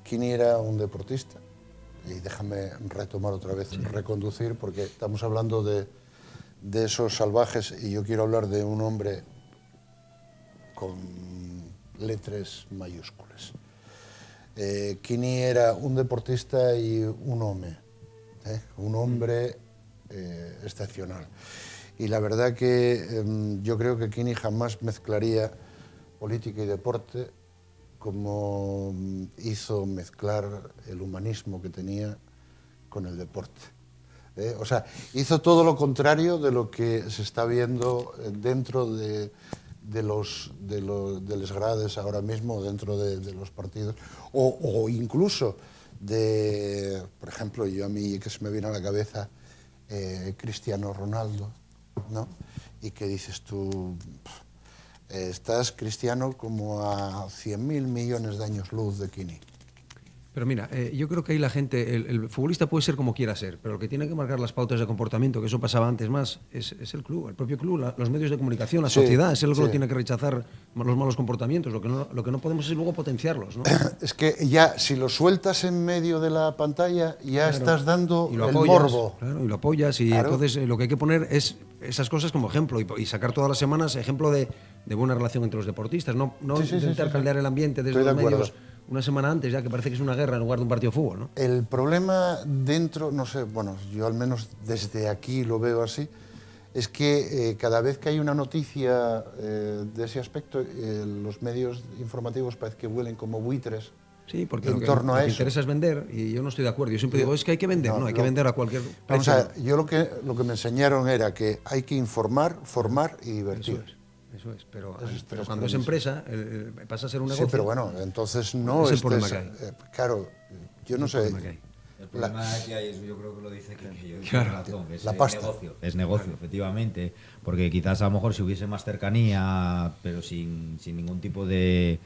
Kini era un deportista. y déjame retomar otra vez, reconducir, porque estamos hablando de esos salvajes y yo quiero hablar de un hombre con letras mayúsculas. Quini era un deportista y un hombre excepcional. Y la verdad que yo creo que Quini jamás mezclaría política y deporte como hizo mezclar el humanismo que tenía con el deporte. O sea, hizo todo lo contrario de lo que se está viendo dentro de les grades ahora mismo, dentro de los partidos, o incluso de, por ejemplo, a mí que se me viene a la cabeza Cristiano Ronaldo, ¿no? Y que dices tú, estás, Cristiano, como a 100.000 millones de años luz de Quini. Pero mira, yo creo que ahí la gente, el futbolista puede ser como quiera ser, pero lo que tiene que marcar las pautas de comportamiento, que eso pasaba antes más, es el club, el propio club, los medios de comunicación, la sociedad, es el que lo tiene que rechazar los malos comportamientos, lo que no podemos es luego potenciarlos, ¿no? Es que ya, si lo sueltas en medio de la pantalla, ya estás dando y lo el apoyas, morbo. Claro, y lo apoyas, y entonces lo que hay que poner es esas cosas como ejemplo, y sacar todas las semanas ejemplo de buena relación entre los deportistas, no intentar caldear el ambiente desde los medios una semana antes, ya que parece que es una guerra en lugar de un partido de fútbol, ¿no? El problema dentro, no sé, bueno, yo al menos desde aquí lo veo así, es que cada vez que hay una noticia de ese aspecto, los medios informativos parece que huelen como buitres. Sí, porque en torno lo a que eso. interesa es vender, y yo no estoy de acuerdo. Yo siempre digo, es que hay que vender, hay que vender a cualquier precio. Vamos a ver, yo lo que me enseñaron era que hay que informar, formar y divertir. Eso es, pero Eso cuando es empresa, pasa a ser un negocio. Sí, pero bueno, entonces no es el problema que hay. Claro, yo no sé. El problema que hay, eso yo creo que lo dice que claro, razón, que es la pasta. Negocio. Es negocio, efectivamente, porque quizás a lo mejor si hubiese más cercanía, pero sin ningún tipo de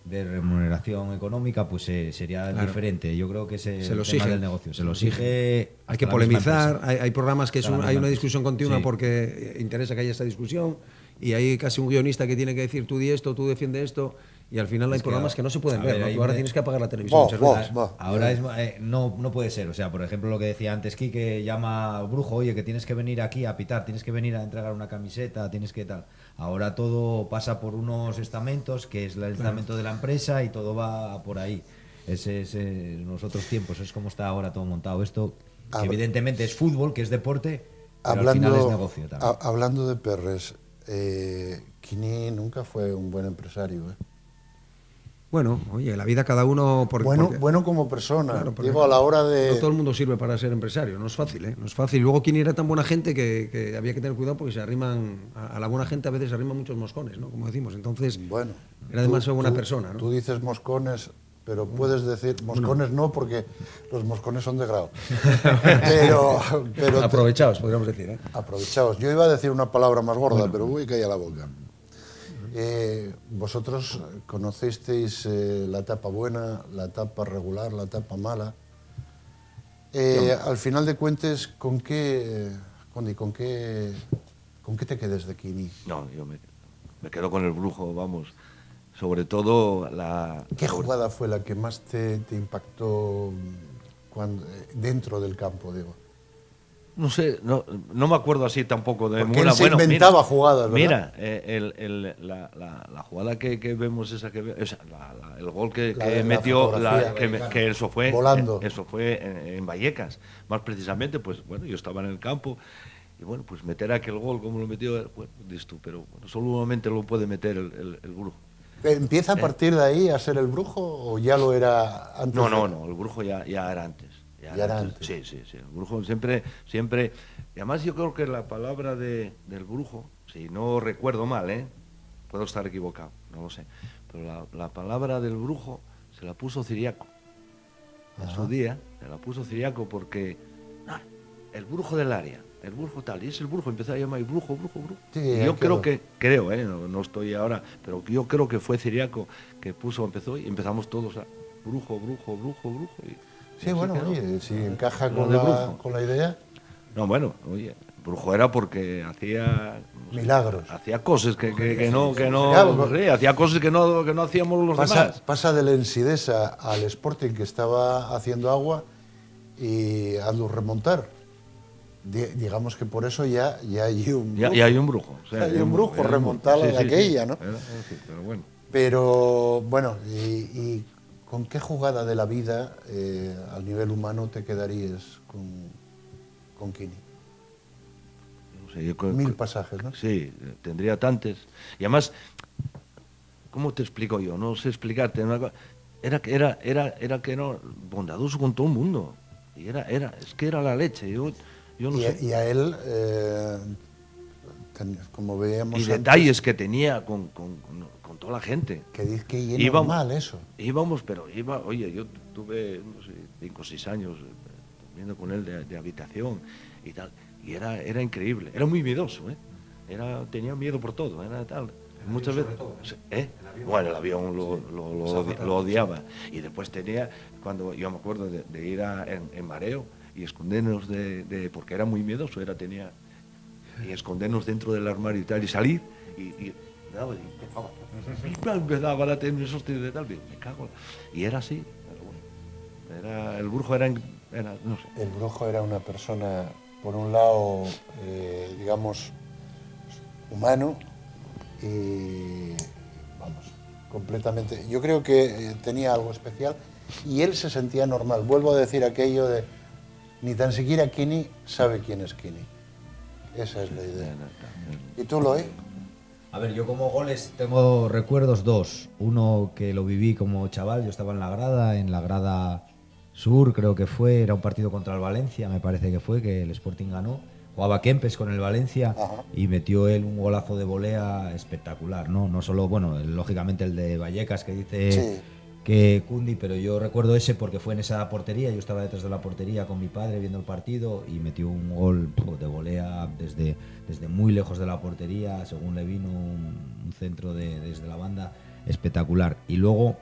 remuneración económica, pues sería diferente. Yo creo que es el tema del negocio. Se lo exige. Hay que polemizar, hay programas que hay una discusión continua porque interesa que haya esta discusión, y hay casi un guionista que tiene que decir tú di esto, tú defiende esto, y al final hay programas que no se pueden ver, ¿no? Tú ahora tienes que apagar la televisión muchas veces. Ahora no puede ser. O sea, por ejemplo, lo que decía antes Quique, llama al Brujo, oye, que tienes que venir aquí a pitar, tienes que venir a entregar una camiseta, tienes que tal. Ahora todo pasa por unos estamentos, que es el estamento de la empresa, y todo va por ahí. Ese es en los otros tiempos, es como está ahora todo montado. Esto, que evidentemente es fútbol, que es deporte, pero al final es negocio también. Hablando de perres, Quini nunca fue un buen empresario, ¿eh? Bueno, oye, la vida cada uno... Bueno como persona, claro, digo, a la hora de... No todo el mundo sirve para ser empresario, no es fácil, ¿eh? No es fácil. Luego Quini era tan buena gente que había que tener cuidado porque se arriman... A la buena gente a veces se arriman muchos moscones, ¿no? Como decimos, entonces... Bueno, era demasiado buena persona, ¿no? Tú dices moscones, pero puedes decir... Moscones no, porque los moscones son de grado. pero aprovechados, podríamos decir, ¿eh? Aprovechados. Yo iba a decir una palabra más gorda, pero voy a callar la boca. Vosotros conocisteis la etapa buena, la etapa regular, la etapa mala. Al final de cuentas, ¿con qué te quedes de Quini? No, yo me quedo con el Brujo, vamos. Sobre todo ¿Qué jugada fue la que más te impactó dentro del campo, digo? No sé, no me acuerdo así tampoco de porque él se inventaba jugadas, ¿verdad? Mira, la jugada que vemos, el gol que metió, que eso fue volando. Eso fue en Vallecas, más precisamente, pues bueno, yo estaba en el campo y bueno, pues meter aquel gol como lo metió, bueno, dices tú, pero bueno, solamente lo puede meter el Brujo. ¿Empieza a partir de ahí a ser el Brujo o ya lo era antes? No, el Brujo ya era antes. Ya era antes. Sí. El Brujo siempre. Y además yo creo que la palabra del Brujo, si no recuerdo mal, puedo estar equivocado, no lo sé, pero la palabra del Brujo se la puso Ciriaco. En su día se la puso Ciriaco porque el Brujo del área, el Brujo tal, y es el Brujo, empezó a llamar el Brujo. Sí, y yo creo, no estoy ahora, pero yo creo que fue Ciriaco que empezó y empezamos todos a Brujo. Sí, bueno, oye, si encaja con la idea. No, bueno, oye, Brujo era porque hacía milagros. Hacía cosas que no hacía cosas que no hacíamos los demás. Pasa del Ensidesa al Sporting, que estaba haciendo agua, y hazlo remontar. Digamos que por eso ya hay un brujo. Ya hay un brujo. O sea, hay un brujo, remontar la de aquella, ¿no? Pero bueno. Pero bueno, ¿y con qué jugada de la vida al nivel humano te quedarías con Kini? No sé, yo 1000 pasajes, ¿no? Sí, tendría tantos. Y además, ¿cómo te explico yo? No sé explicarte. Era que era bondadoso con todo el mundo. Y es que era la leche. Yo no sé. Y a él, como veíamos Y antes, detalles que tenía con toda la gente. que dice que es normal eso. Oye, yo tuve, no sé, 5 o 6 años viviendo con él de habitación y tal. Y era increíble. Era muy miedoso, ¿eh? Tenía miedo por todo, era tal. Muchas veces. Bueno, el avión lo odiaba. Y después cuando yo me acuerdo de ir en mareo y escondernos porque era muy miedoso, y escondernos dentro del armario y tal, y salir, y empezaba a tener esos tiros de tal, me cago. Y era así. El brujo era, no sé. El brujo era una persona, por un lado, digamos, humano, y vamos, completamente. Yo creo que tenía algo especial y él se sentía normal. Vuelvo a decir aquello de ni tan siquiera Kini sabe quién es Kini. Esa es la idea. ¿Y tú, Loe? A ver, yo como goles tengo recuerdos dos. Uno que lo viví como chaval, yo estaba en la grada sur, creo que fue, era un partido contra el Valencia, me parece que fue, que el Sporting ganó. Jugaba Kempes con el Valencia. Ajá. Y metió él un golazo de volea espectacular, ¿no? No solo, bueno, lógicamente el de Vallecas que dice sí, que Cundi, pero yo recuerdo ese porque fue en esa portería, yo estaba detrás de la portería con mi padre viendo el partido y metió un gol de volea desde muy lejos de la portería, según le vino un centro desde la banda espectacular. Y luego,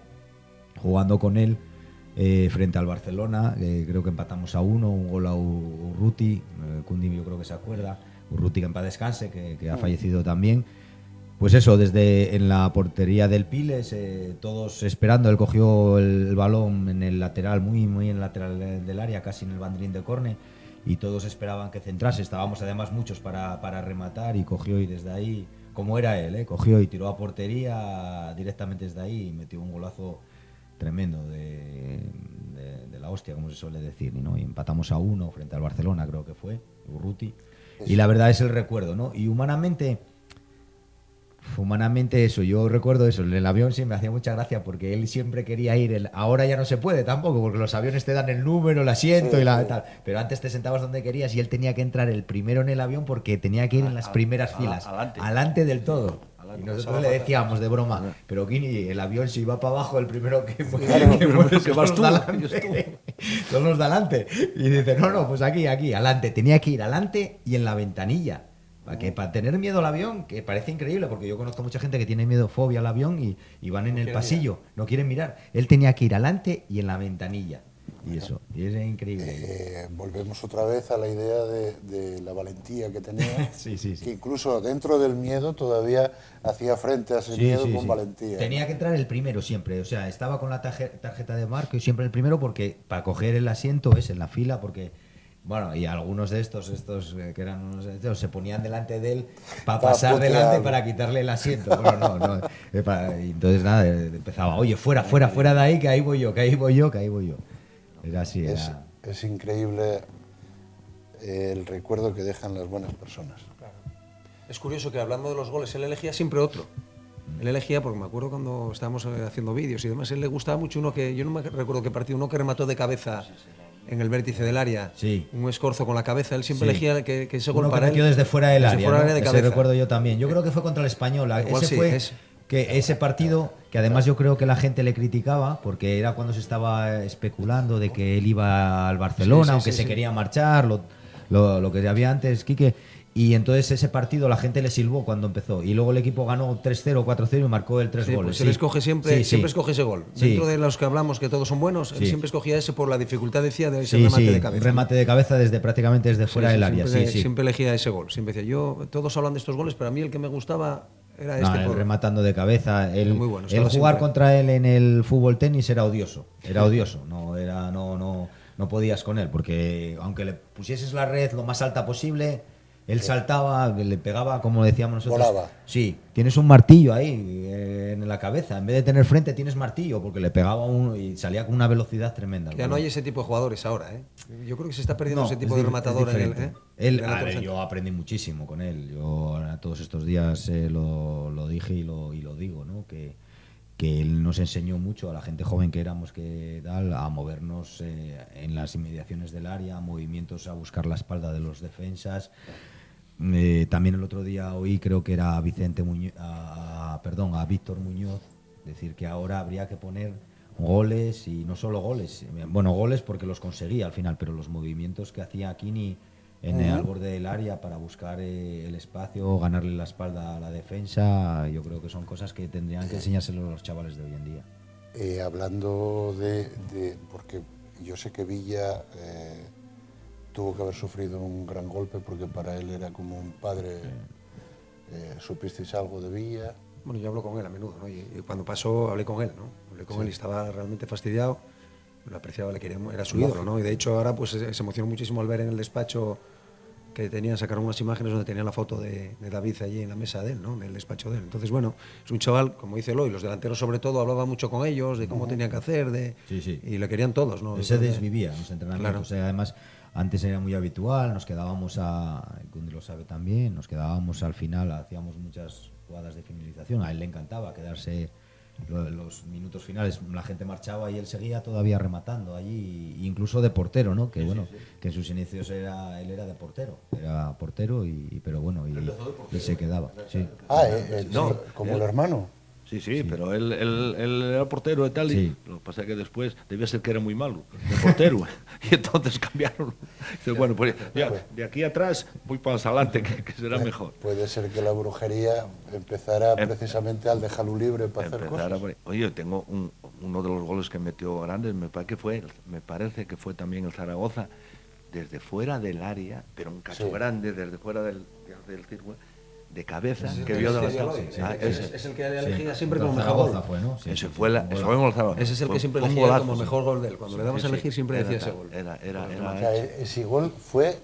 jugando con él, frente al Barcelona, creo que empatamos a 1, un gol a Urruti, Cundi yo creo que se acuerda, Urruti que en paz descanse, que ha fallecido también. Pues eso, desde en la portería del Piles, todos esperando, él cogió el balón en el lateral, muy en el lateral del área, casi en el banderín de córner, y todos esperaban que centrase, estábamos además muchos para rematar, y cogió y desde ahí, como era él, cogió y tiró a portería directamente desde ahí y metió un golazo tremendo de la hostia, como se suele decir, ¿no? Y empatamos a 1 frente al Barcelona, creo que fue, Urruti. Y la verdad es el recuerdo, ¿no? Y humanamente eso, yo recuerdo eso, en el avión sí me hacía mucha gracia porque él siempre quería ir, ahora ya no se puede tampoco, porque los aviones te dan el número, el asiento y tal, pero antes te sentabas donde querías y él tenía que entrar el primero en el avión porque tenía que ir en las primeras filas, adelante del todo. Y nosotros le decíamos de broma, pero Kini, el avión se iba para abajo, el primero que vas tú, son los de adelante. Y dice, no, pues aquí, adelante. Tenía que ir adelante y en la ventanilla. Para tener miedo al avión, que parece increíble, porque yo conozco mucha gente que tiene miedo, fobia al avión y van en el pasillo, no quieren mirar. Él tenía que ir adelante y en la ventanilla. Y eso, y es increíble. Volvemos otra vez a la idea de la valentía que tenía, sí. Que incluso dentro del miedo todavía hacía frente a ese miedo con valentía. Tenía que entrar el primero siempre, o sea, estaba con la tarjeta de marco y siempre el primero porque para coger el asiento es en la fila, porque... Bueno, y algunos de estos que eran unos de estos, se ponían delante de él para pasar delante para quitarle el asiento. Bueno, no. Entonces nada, empezaba, oye, fuera de ahí, que ahí voy yo. Era así, era... Es increíble el recuerdo que dejan las buenas personas. Claro. Es curioso que hablando de los goles, él elegía siempre otro. Él elegía, porque me acuerdo cuando estábamos haciendo vídeos y demás, él le gustaba mucho uno que, yo no me recuerdo qué partido, uno que remató de cabeza en el vértice del área, un escorzo con la cabeza, él siempre elegía que ese gol para él... desde fuera del área, ¿no? De ese recuerdo yo también. Yo creo que fue contra el Español. Ese partido, que además yo creo que la gente le criticaba, porque era cuando se estaba especulando de que él iba al Barcelona, aunque se quería marchar, lo que había antes, Quique... Y entonces ese partido la gente le silbó cuando empezó. Y luego el equipo ganó 3-0, 4-0 y marcó el 3 goles. Pues él escoge siempre escoge ese gol. Dentro de los que hablamos que todos son buenos, él siempre escogía ese por la dificultad, decía, de ese remate de cabeza. Remate de cabeza prácticamente desde fuera del área. Siempre elegía ese gol. Siempre decía, todos hablan de estos goles, pero a mí el que me gustaba era este. Él rematando de cabeza. Muy bueno, el jugar contra él en el fútbol tenis era odioso. No no podías con él, porque aunque le pusieses la red lo más alta posible, él saltaba, le pegaba, como decíamos nosotros. Volaba. Sí, tienes un martillo ahí en la cabeza. En vez de tener frente, tienes martillo, porque le pegaba uno y salía con una velocidad tremenda. Ya no hay ese tipo de jugadores ahora, ¿eh? Yo creo que se está perdiendo No, ese tipo es de rematador en el, diferente. en el A otro ver, centro. yo aprendí muchísimo con él. Yo todos estos días lo dije y lo digo, ¿no? Que él nos enseñó mucho a la gente joven que éramos, que tal, a movernos en las inmediaciones del área, movimientos a buscar la espalda de los defensas. También el otro día oí, creo que era a Víctor Muñoz, decir que ahora habría que poner goles, y no solo goles, bueno, goles porque los conseguía al final, pero los movimientos que hacía Kini al borde del área para buscar el espacio, ganarle la espalda a la defensa, yo creo que son cosas que tendrían que enseñárselo a los chavales de hoy en día. Hablando de porque yo sé que Villa tuvo que haber sufrido un gran golpe, porque para él era como un padre. ¿Supisteis algo de Villa? Bueno, yo hablo con él a menudo, ¿no? Y cuando pasó hablé con él, ¿no? Hablé con él y estaba realmente fastidiado, lo apreciaba, le quería, era su ídolo, ¿no? Y de hecho ahora pues se emocionó muchísimo al ver en el despacho que sacaron unas imágenes donde tenían la foto de David allí en la mesa de él, ¿no? En el despacho de él. Entonces, bueno, es un chaval, como dice Eloy, los delanteros sobre todo, hablaba mucho con ellos, de cómo tenían que hacer, Sí. y le querían todos, ¿no? Él se desvivía en los entrenamientos. Claro. O sea, además, antes era muy habitual, nos quedábamos Gundi lo sabe también, nos quedábamos al final, hacíamos muchas jugadas de finalización. A él le encantaba quedarse los minutos finales, la gente marchaba y él seguía todavía rematando allí, incluso de portero, ¿no? Que bueno, que en sus inicios él era de portero, pero bueno, y se quedaba. Sí. No, como el hermano. Sí, pero él era portero y tal, Sí. y lo que pasa es que después debía ser que era muy malo, de portero, y entonces cambiaron. Dice, bueno, pues ya, de aquí atrás voy para adelante, que será mejor. Puede ser que la brujería empezara precisamente al dejarlo libre para hacer Empezar cosas. Oye, yo tengo uno de los goles que metió grandes, me parece que fue también el Zaragoza, desde fuera del área, pero un cacho grande, desde fuera del círculo, de cabeza, que vio de la Es el que elegía siempre Contra como mejor Zaragoza gol. fue, ¿no? Sí, Ese sí, fue el Zaragoza. Ese es el que siempre Fue un elegía golazo, como sí. mejor gol de él. Cuando le damos a elegir siempre decía ese gol. O sea, ese gol fue,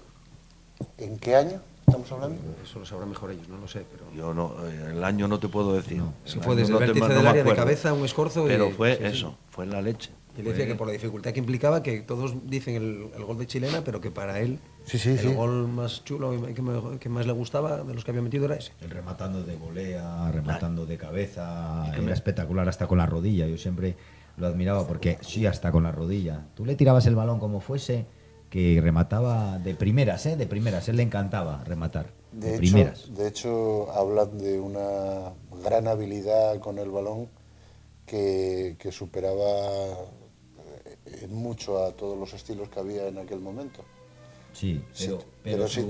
¿en qué año estamos hablando? Eso lo sabrán mejor ellos, no lo sé, pero... Yo no, el año no te puedo decir. Se fue desde el vértice del área de cabeza, un escorzo, pero y... fue sí, eso, fue la leche. Y le decía que por la dificultad que implicaba, que todos dicen el gol de Chilena, pero que para él el gol más chulo y que más le gustaba de los que había metido era ese. El rematando de volea, rematando de cabeza, era espectacular hasta con la rodilla. Yo siempre lo admiraba porque sí, hasta con la rodilla. Tú le tirabas el balón como fuese, que remataba de primeras, de primeras. Él le encantaba rematar, de primeras. De hecho, hablan de una gran habilidad con el balón que superaba en mucho a todos los estilos que había en aquel momento. Sí, pero si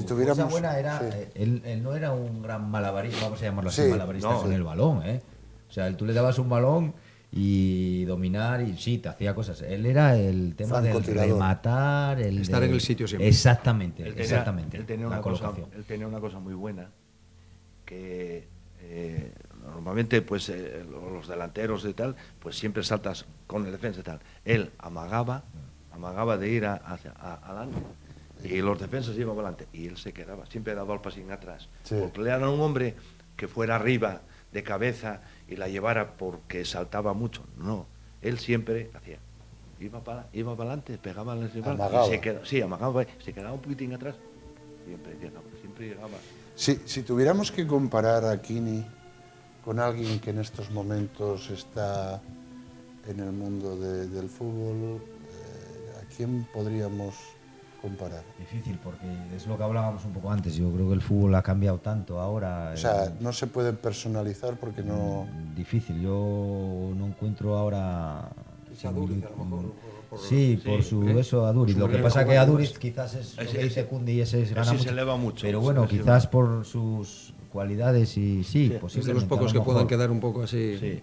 tuviéramos... cosa buena era, él no era un gran malabarista, vamos a llamarlo así, malabarista con el balón, O sea, tú le dabas un balón y dominar, y sí, te hacía cosas. Él era el tema del rematar, estar en el sitio siempre. Exactamente, Él tenía una cosa muy buena, que normalmente pues los delanteros y tal, pues siempre saltas con el defensa y tal. Él amagaba de ir hacia adelante, y los defensas iban adelante, y él se quedaba, siempre daba el pasín atrás, porque le daban un hombre que fuera arriba de cabeza y la llevara porque saltaba mucho. No, él siempre hacía, iba para adelante, pegaba al rival, amagaba, se quedaba un poquitín atrás, siempre llegaba. Si tuviéramos que comparar a Kini con alguien que en estos momentos está en el mundo del fútbol, ¿a quién podríamos comparar? Difícil, porque es lo que hablábamos un poco antes. Yo creo que el fútbol ha cambiado tanto ahora. O sea, no se puede personalizar porque no... Difícil, yo no encuentro ahora... Quizá Duriz, a lo mejor. Por su Aduriz. Lo que pasa es que Aduriz quizás es lo que dice Kundi y ese gana mucho. Se eleva mucho. Pero bueno, quizás por sus cualidades y posiblemente. Es de los pocos que puedan quedar un poco así. Sí,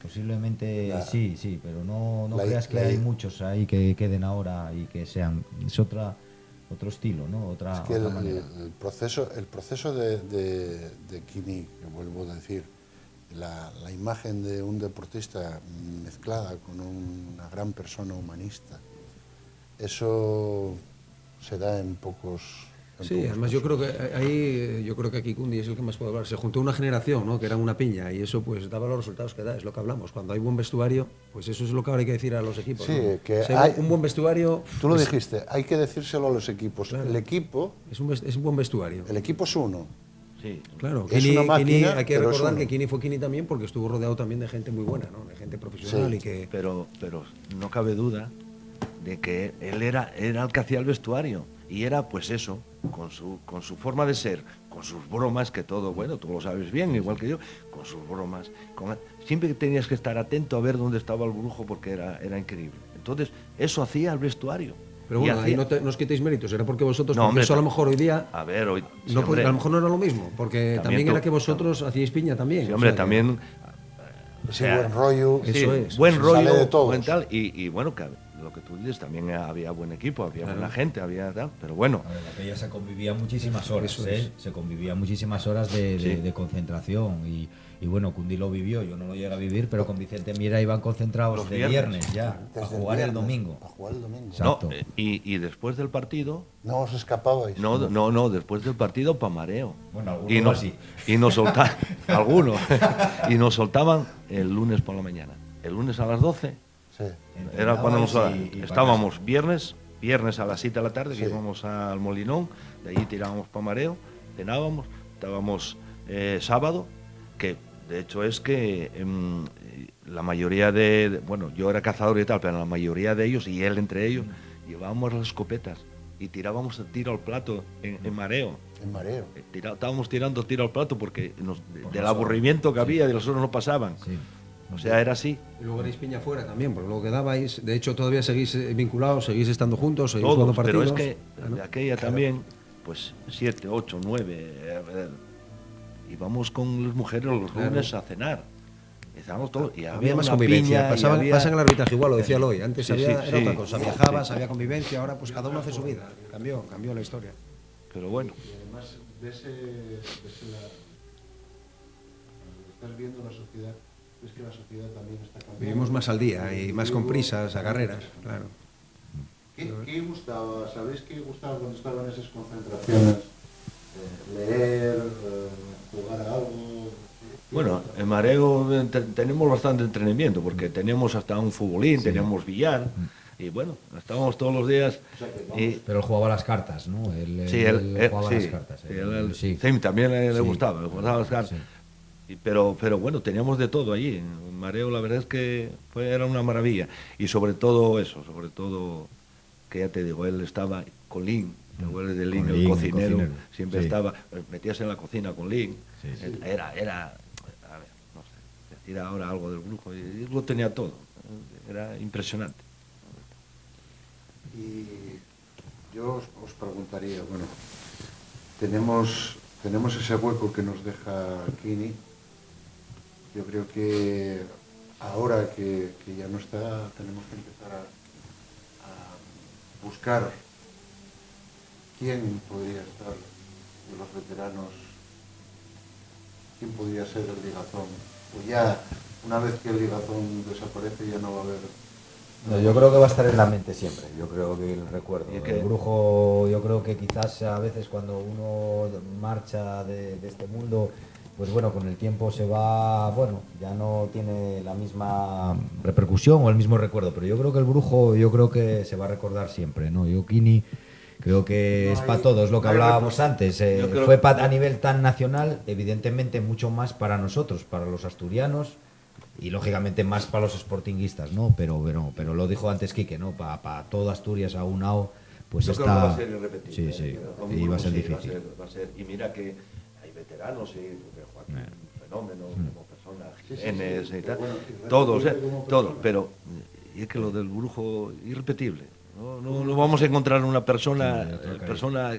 posiblemente sí, pero no creas que hay muchos ahí que queden ahora y que sean. Es otro estilo, ¿no? Otra manera. El proceso de Kini, que vuelvo a decir, la imagen de un deportista mezclada con una gran persona humanista, eso se da en pocos. Sí, además yo creo que ahí, yo creo que aquí Cundi es el que más puede hablar. Se juntó una generación, ¿no? Que era una piña, y eso pues daba los resultados que da, es lo que hablamos. Cuando hay buen vestuario, pues eso es lo que ahora hay que decir a los equipos. Sí, ¿no? que si hay un buen vestuario. Tú lo pues, dijiste, hay que decírselo a los equipos. Claro. El equipo es un buen vestuario. es uno. Sí. Claro, Es Kini, una máquina, hay que pero es recordar uno. que Kini fue Kini también porque estuvo rodeado también de gente muy buena, ¿no? De gente profesional Sí, y que. Pero no cabe duda de que él era el que hacía el vestuario. Y era pues eso, con su forma de ser, con sus bromas, que todo, bueno, tú lo sabes bien, igual que yo, con sus bromas. Siempre que tenías que estar atento a ver dónde estaba el brujo porque era increíble. Entonces, eso hacía el vestuario. Pero bueno, ahí no os quitéis méritos, era porque vosotros, No, porque hombre, eso a lo mejor hoy día. A ver, hoy... sí, No, hombre, a lo mejor no era lo mismo, porque también tú- era que vosotros hacíais piña también. Sí, o hombre, sea que- también... Ese buen rollo. Sí, Eso es. buen Sale rollo, de todos. buen tal, y bueno, que lo que tú dices, también había buen equipo, había Claro. buena gente, había tal, pero bueno, A ver, en aquella se convivía muchísimas horas, Eso es. se convivía muchísimas horas de Sí. concentración y bueno, Cundi lo vivió, yo no lo llegué a vivir, pero con Vicente Miera iban concentrados Los de viernes. viernes ya, a Desde jugar el viernes, domingo. A jugar el domingo. Exacto. no, y después del partido, No os escapabais. no, después del partido pa' mareo. Bueno, algunos y nos, sí. y nos soltaban, algunos, y nos soltaban el lunes por la mañana. El lunes a las 12, Sí. era cuando nos Entrenabais y estábamos viernes a las 7 de la tarde, que Sí. íbamos al Molinón, de allí tirábamos pa' mareo, cenábamos, estábamos sábado, que de hecho es que la mayoría bueno, yo era cazador y tal, pero la mayoría de ellos, y él entre ellos, llevábamos las escopetas y tirábamos el tiro al plato en mareo. En mareo. Estábamos tirando tiro al plato porque Por del las aburrimiento que horas, había, de los otros no pasaban. Sí. O sea, era así. Y luego erais piña fuera también, porque luego quedabais. De hecho, todavía seguís vinculados, seguís estando juntos, seguís Todos, jugando pero partidos. es que Claro. de aquella también, pues 7, 8, 9, íbamos con las mujeres los Claro. lunes a cenar. Estábamos todos, y Había más una convivencia. piña, y había- Pasan el arbitraje igual, lo decía Eloy. Antes Sí, era sí, otra sí. cosa. Viajabas, había convivencia, ahora pues cada uno hace su vida. Cambió la historia. Pero bueno, Y además, estás viendo la sociedad, es que la sociedad también está cambiando. Vivimos más al día y más con prisas, a carreras, claro. ¿Qué gustaba? ¿Sabéis qué gustaba cuando estaban esas concentraciones? Leer, jugar a algo. bueno, en Mareo tenemos bastante entrenamiento porque tenemos hasta un futbolín, teníamos billar y bueno, estábamos todos los días. Y, Pero él jugaba las cartas, ¿no? sí, Él jugaba sí, las cartas. sí, él- sí. sí, también le Sí. gustaba, le gustaban las cartas. Sí. Pero bueno, teníamos de todo allí. En Mareo la verdad es que era una maravilla. Y sobre todo eso, sobre todo, que ya te digo, él estaba con Lin, ¿te acuerdas de Lin, Con el Lin, el cocinero? cocinero, Siempre sí. estaba, metías en la cocina con Lin. Sí, sí. Era, a ver, no sé, decir ahora algo del brujo, y lo tenía todo. Era impresionante. Y yo os preguntaría, bueno, tenemos ese hueco que nos deja Kini. Yo creo que ahora que ya no está, tenemos que empezar a buscar quién podría estar de los veteranos, quién podría ser el Ligazón. O ya, una vez que el Ligazón desaparece, ya no va a haber. No, yo creo que va a estar en la mente siempre, yo creo que el recuerdo. Y que- El brujo, yo creo que quizás a veces cuando uno marcha de este mundo, pues bueno, con el tiempo se va, bueno, ya no tiene la misma repercusión o el mismo recuerdo, pero yo creo que el brujo, yo creo que se va a recordar siempre, ¿no? Yo, Kini, creo que No es hay- para todos lo que no hay hablábamos recuerdo. antes. Yo creo Fue que- a nivel tan nacional, evidentemente mucho más para nosotros, para los asturianos, y lógicamente más para los sportinguistas, ¿no? Pero lo dijo antes Quique, ¿no? Para todo Asturias aunado, pues Yo está. creo que va a ser irrepetible. Sí, sí. Como Y va a ser sí, difícil. va a ser. Y mira que hay veteranos, y Joaquín, un fenómeno, como persona, Jiménez y tal. Bueno, Todos, como todos. persona. Pero es que lo del brujo, irrepetible. No vamos a encontrar una persona, Sí, otro persona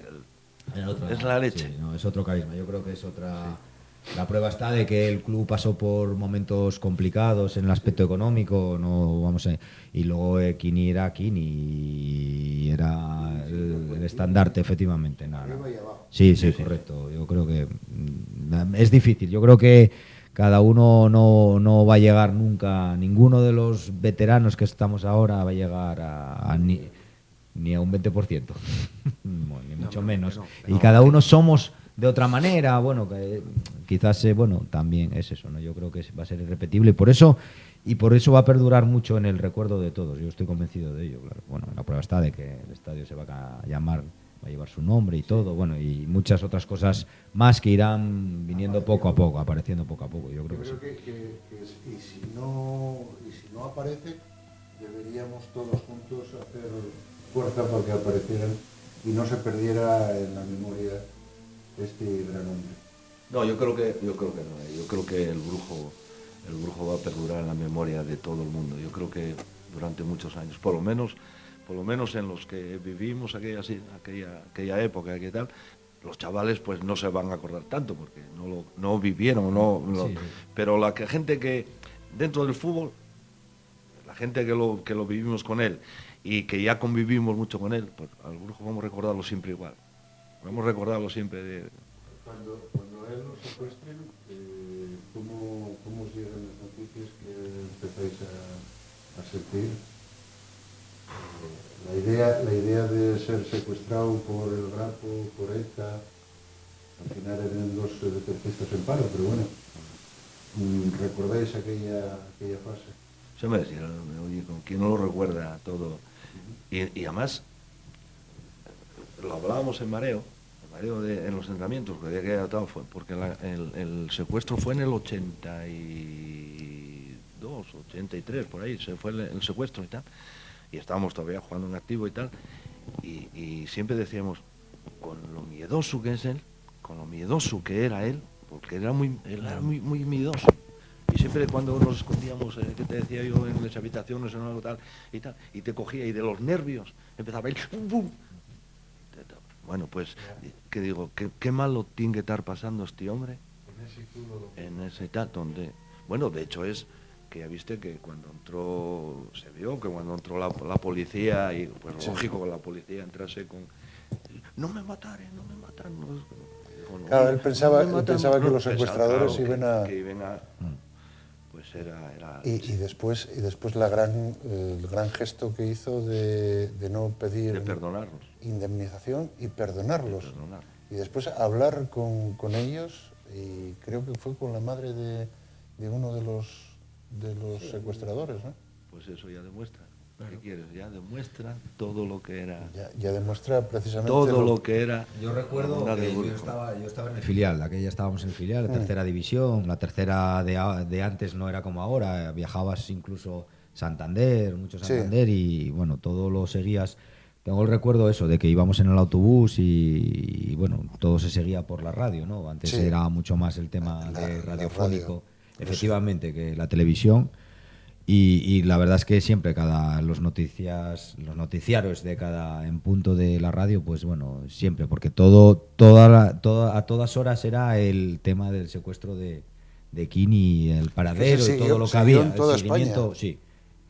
Era otro- es la leche. sí, no, es otro carisma. Yo creo que es otra. La prueba está de que el club pasó por momentos complicados en el aspecto económico, no vamos a, y luego Kini era Kini y era el estandarte, efectivamente. Arriba y abajo. Sí, correcto. Yo creo que es difícil. Yo creo que cada uno no va a llegar nunca, ninguno de los veteranos que estamos ahora va a llegar ni a un 20%, ni mucho menos. No, y cada uno somos de otra manera, bueno, quizás, bueno, también es eso, ¿no? Yo creo que va a ser irrepetible y por eso va a perdurar mucho en el recuerdo de todos. Yo estoy convencido de ello, claro. Bueno, la prueba está de que el estadio se va a llamar, va a llevar su nombre y todo, bueno, y muchas otras cosas más que irán viniendo poco a poco, apareciendo poco a poco. Yo creo que sí. Y si no aparece, deberíamos todos juntos hacer fuerza para que aparecieran y no se perdiera en la memoria este gran hombre. No, yo creo que no. Yo creo que el brujo va a perdurar en la memoria de todo el mundo. Yo creo que durante muchos años, por lo menos en los que vivimos aquella época, que tal, los chavales pues no se van a acordar tanto porque no vivieron, Sí. pero la gente que dentro del fútbol, la gente que lo vivimos con él y que ya convivimos mucho con él, pues al brujo vamos a recordarlo siempre igual. Vamos a recordarlo siempre. Cuando a él lo secuestren, ¿cómo os llegan las noticias que empezáis a sentir? La idea de ser secuestrado por el Grapo, por ETA, al final eran dos deportistas en paro, pero bueno, ¿recordáis aquella fase? Se me decía, oye, ¿con quién no lo recuerda todo? Y además, lo hablábamos en Mareo en los entrenamientos, porque el secuestro fue en el 82, 83, por ahí, se fue el secuestro y tal. Y estábamos todavía jugando en activo y tal, y siempre decíamos, con lo miedoso que es él, con lo miedoso que era él, porque él era muy miedoso. Y siempre cuando nos escondíamos, que te decía yo, en las habitaciones, en algo tal, y te cogía, y de los nervios empezaba a ir, ¡bum! Bueno, pues, ¿qué digo? ¿Qué malo tiene que estar pasando este hombre? En ese tal, donde... Bueno, de hecho es... que ya viste que cuando entró, se vio que cuando entró la policía, y pues sí, lógico que la policía entrase con no me matan. Claro, él pensaba que los secuestradores iban a... Pues era y después el gran gesto que hizo de no pedir... De perdonarlos. Indemnización y perdonarlos. Y después hablar con ellos, y creo que fue con la madre de uno de los secuestradores, ¿no? Pues eso ya demuestra. ¿Qué quieres? Ya demuestra todo lo que era. Ya demuestra precisamente todo lo que era. Yo recuerdo que yo estaba en el filial, aquella estábamos en el filial, la tercera división, la tercera de antes no era como ahora, viajabas incluso mucho Santander, sí. Y bueno, todo lo seguías. Tengo el recuerdo eso, de que íbamos en el autobús y bueno, todo se seguía por la radio, ¿no? Antes sí. Era mucho más el tema de radiofónico. Efectivamente, que la televisión, y la verdad es que siempre los noticiarios en punto de la radio, pues bueno, siempre, porque a todas horas era el tema del secuestro de Kini, el paradero y todo lo que había, el seguimiento, España. Sí,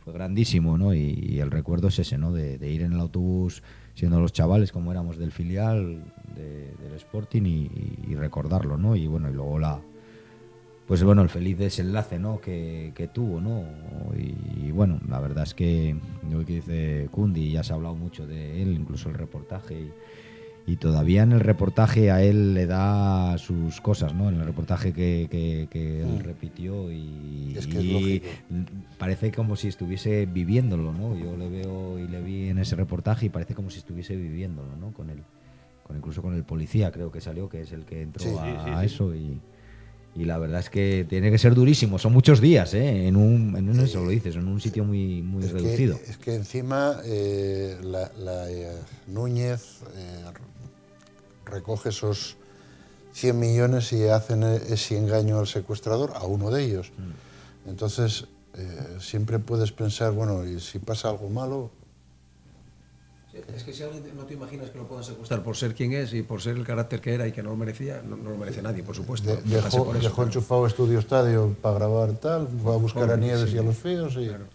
fue grandísimo, ¿no? Y el recuerdo es ese, ¿no? De ir en el autobús siendo los chavales como éramos del filial del Sporting y recordarlo, ¿no? Y bueno, y luego pues bueno, el feliz desenlace, ¿no? que tuvo, ¿no? Y bueno, la verdad es que lo que dice Cundi, ya se ha hablado mucho de él, incluso el reportaje, y todavía en el reportaje a él le da sus cosas, ¿no? En el reportaje que él repitió, y parece como si estuviese viviéndolo, ¿no? Yo le veo y le vi en ese reportaje y parece como si estuviese viviéndolo, ¿no? Incluso con el policía, creo que salió, que es el que entró a eso, y la verdad es que tiene que ser durísimo. Son muchos días, ¿eh? Eso lo dices, en un sitio muy reducido. Es que encima Núñez recoge esos 100 millones y hacen ese engaño al secuestrador, a uno de ellos. Entonces, siempre puedes pensar, bueno, y si pasa algo malo... Es que si alguien no te imaginas que lo puedan secuestrar por ser quien es y por ser el carácter que era y que no lo merecía, no lo merece nadie, por supuesto. Dejó enchufado Estudio Estadio para grabar tal, fue a buscar a Nieves y a los feos y... Claro.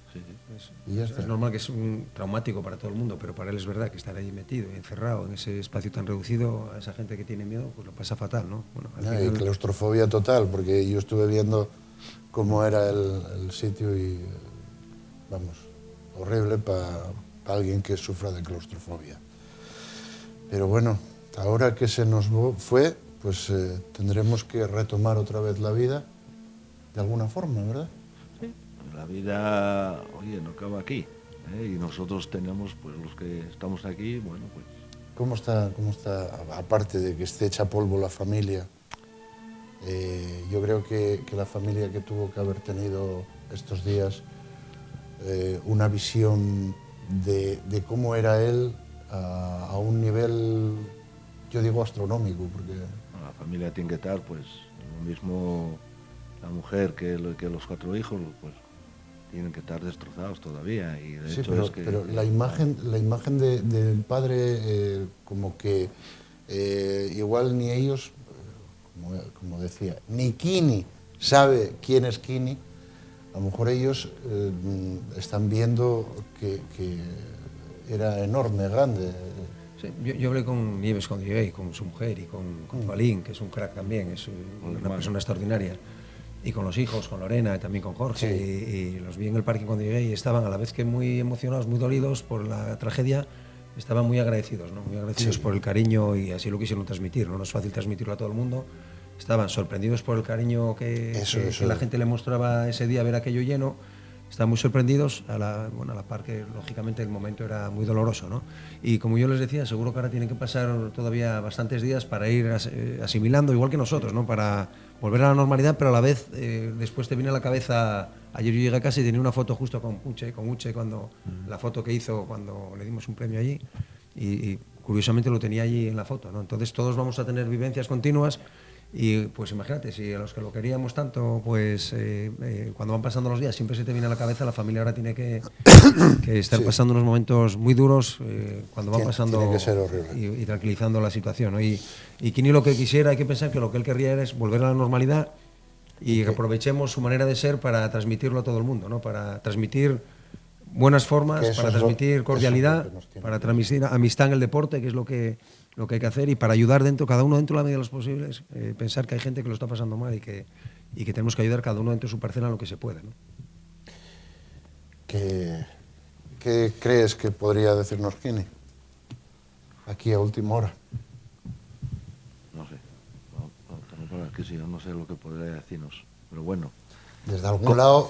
Y ya está. Es normal que es un traumático para todo el mundo, pero para él es verdad que estar ahí metido, encerrado en ese espacio tan reducido, a esa gente que tiene miedo, pues lo pasa fatal, ¿no? Bueno, y claustrofobia total, porque yo estuve viendo cómo era el sitio y, vamos, horrible para alguien que sufra de claustrofobia. Pero bueno, ahora que se nos fue, pues tendremos que retomar otra vez la vida de alguna forma, ¿verdad? Sí, la vida, oye, no acaba aquí, ¿eh? Y nosotros tenemos, pues los que estamos aquí, bueno, pues... ¿Cómo está, aparte de que esté hecha polvo la familia? Yo creo que la familia que tuvo que haber tenido estos días una visión de cómo era él a un nivel, yo digo, astronómico, porque... La familia tiene que estar, pues, lo mismo la mujer que los 4 hijos, pues, tienen que estar destrozados todavía. Y de sí, hecho pero la imagen del padre, como que igual ni ellos, como decía, ni Kini sabe quién es Kini. A lo mejor ellos están viendo que era enorme, grande. Sí, yo hablé con Nieves, cuando llegué, con su mujer y con Falín, que es un crack también, es una persona extraordinaria. Y con los hijos, con Lorena y también con Jorge. Sí. Y los vi en el parque cuando llegué y estaban a la vez que muy emocionados, muy dolidos por la tragedia, estaban muy agradecidos, ¿no? Muy agradecidos sí. Por el cariño, y así lo quisieron transmitir, ¿no? No es fácil transmitirlo a todo el mundo. Estaban sorprendidos por el cariño que la gente le mostraba ese día, ver aquello lleno. Estaban muy sorprendidos, a la par que lógicamente el momento era muy doloroso, ¿no? Y como yo les decía, seguro que ahora tienen que pasar todavía bastantes días para ir asimilando, igual que nosotros, ¿no? Para volver a la normalidad, pero a la vez después te viene a la cabeza. Ayer yo llegué a casa y tenía una foto justo con Uche, cuando la foto que hizo cuando le dimos un premio allí, y curiosamente lo tenía allí en la foto, ¿no? Entonces todos vamos a tener vivencias continuas. Y pues imagínate, si a los que lo queríamos tanto, pues cuando van pasando los días siempre se te viene a la cabeza, la familia ahora tiene que estar pasando unos momentos muy duros cuando van pasando, tiene que ser horrible. y tranquilizando la situación, ¿no? Y Kini lo que quisiera, hay que pensar que lo que él querría es volver a la normalidad y que aprovechemos su manera de ser para transmitirlo a todo el mundo, ¿no? Para transmitir buenas formas, para transmitir cordialidad, para transmitir amistad en el deporte, que es lo que hay que hacer, y para ayudar cada uno dentro de la medida de los posibles, pensar que hay gente que lo está pasando mal y que tenemos que ayudar cada uno dentro de su parcela en lo que se puede, ¿no? ¿Qué crees que podría decirnos Kini aquí a última hora? No sé, no sé lo que podría decirnos, pero bueno. Desde algún lado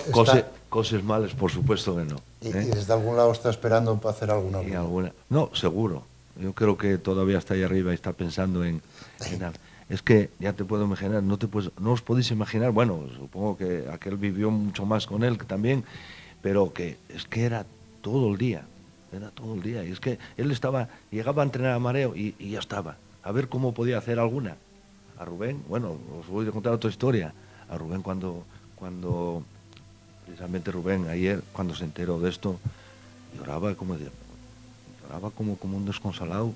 cosas malas, por supuesto que no. Y desde algún lado está esperando para hacer alguna. No, seguro. Yo creo que todavía está ahí arriba y está pensando en es que ya te puedo imaginar, no os podéis imaginar, bueno, supongo que aquel vivió mucho más con él también, pero que es que era todo el día, y es que él llegaba a entrenar a mareo y ya estaba, a ver cómo podía hacer alguna. A Rubén, bueno, os voy a contar otra historia. A Rubén cuando precisamente Rubén ayer, cuando se enteró de esto, lloraba como un desconsolado,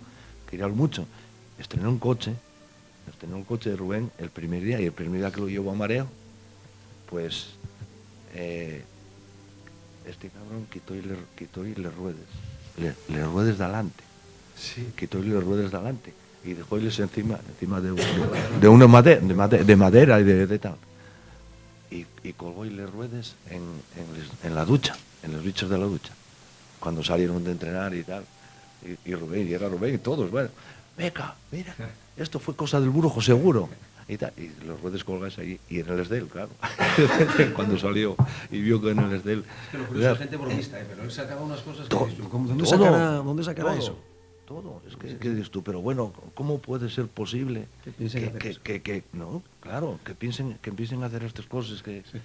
quería mucho. Estrenó un coche de Rubén el primer día, y el primer día que lo llevó a mareo, pues este cabrón quitó y le ruedes delante. Sí. Quitó y le ruedes delante y dejó irles encima de una madera y de tal. Y colgó y le ruedes en la ducha, en los bichos de la ducha, cuando salieron de entrenar y tal. Y Rubén, y era Rubén y todos, bueno, venga, mira, esto fue cosa del Brujo seguro. Y tal, y los ruedes colgados allí, y en el Esdel, claro. Cuando salió y vio que en el Esdel... Es que lo curioso es gente bromista, pero él sacaba unas cosas que... ¿Dónde sacará eso? Todo, es que dices tú, pero bueno, ¿cómo puede ser posible que no, claro, que empiecen a hacer estas cosas?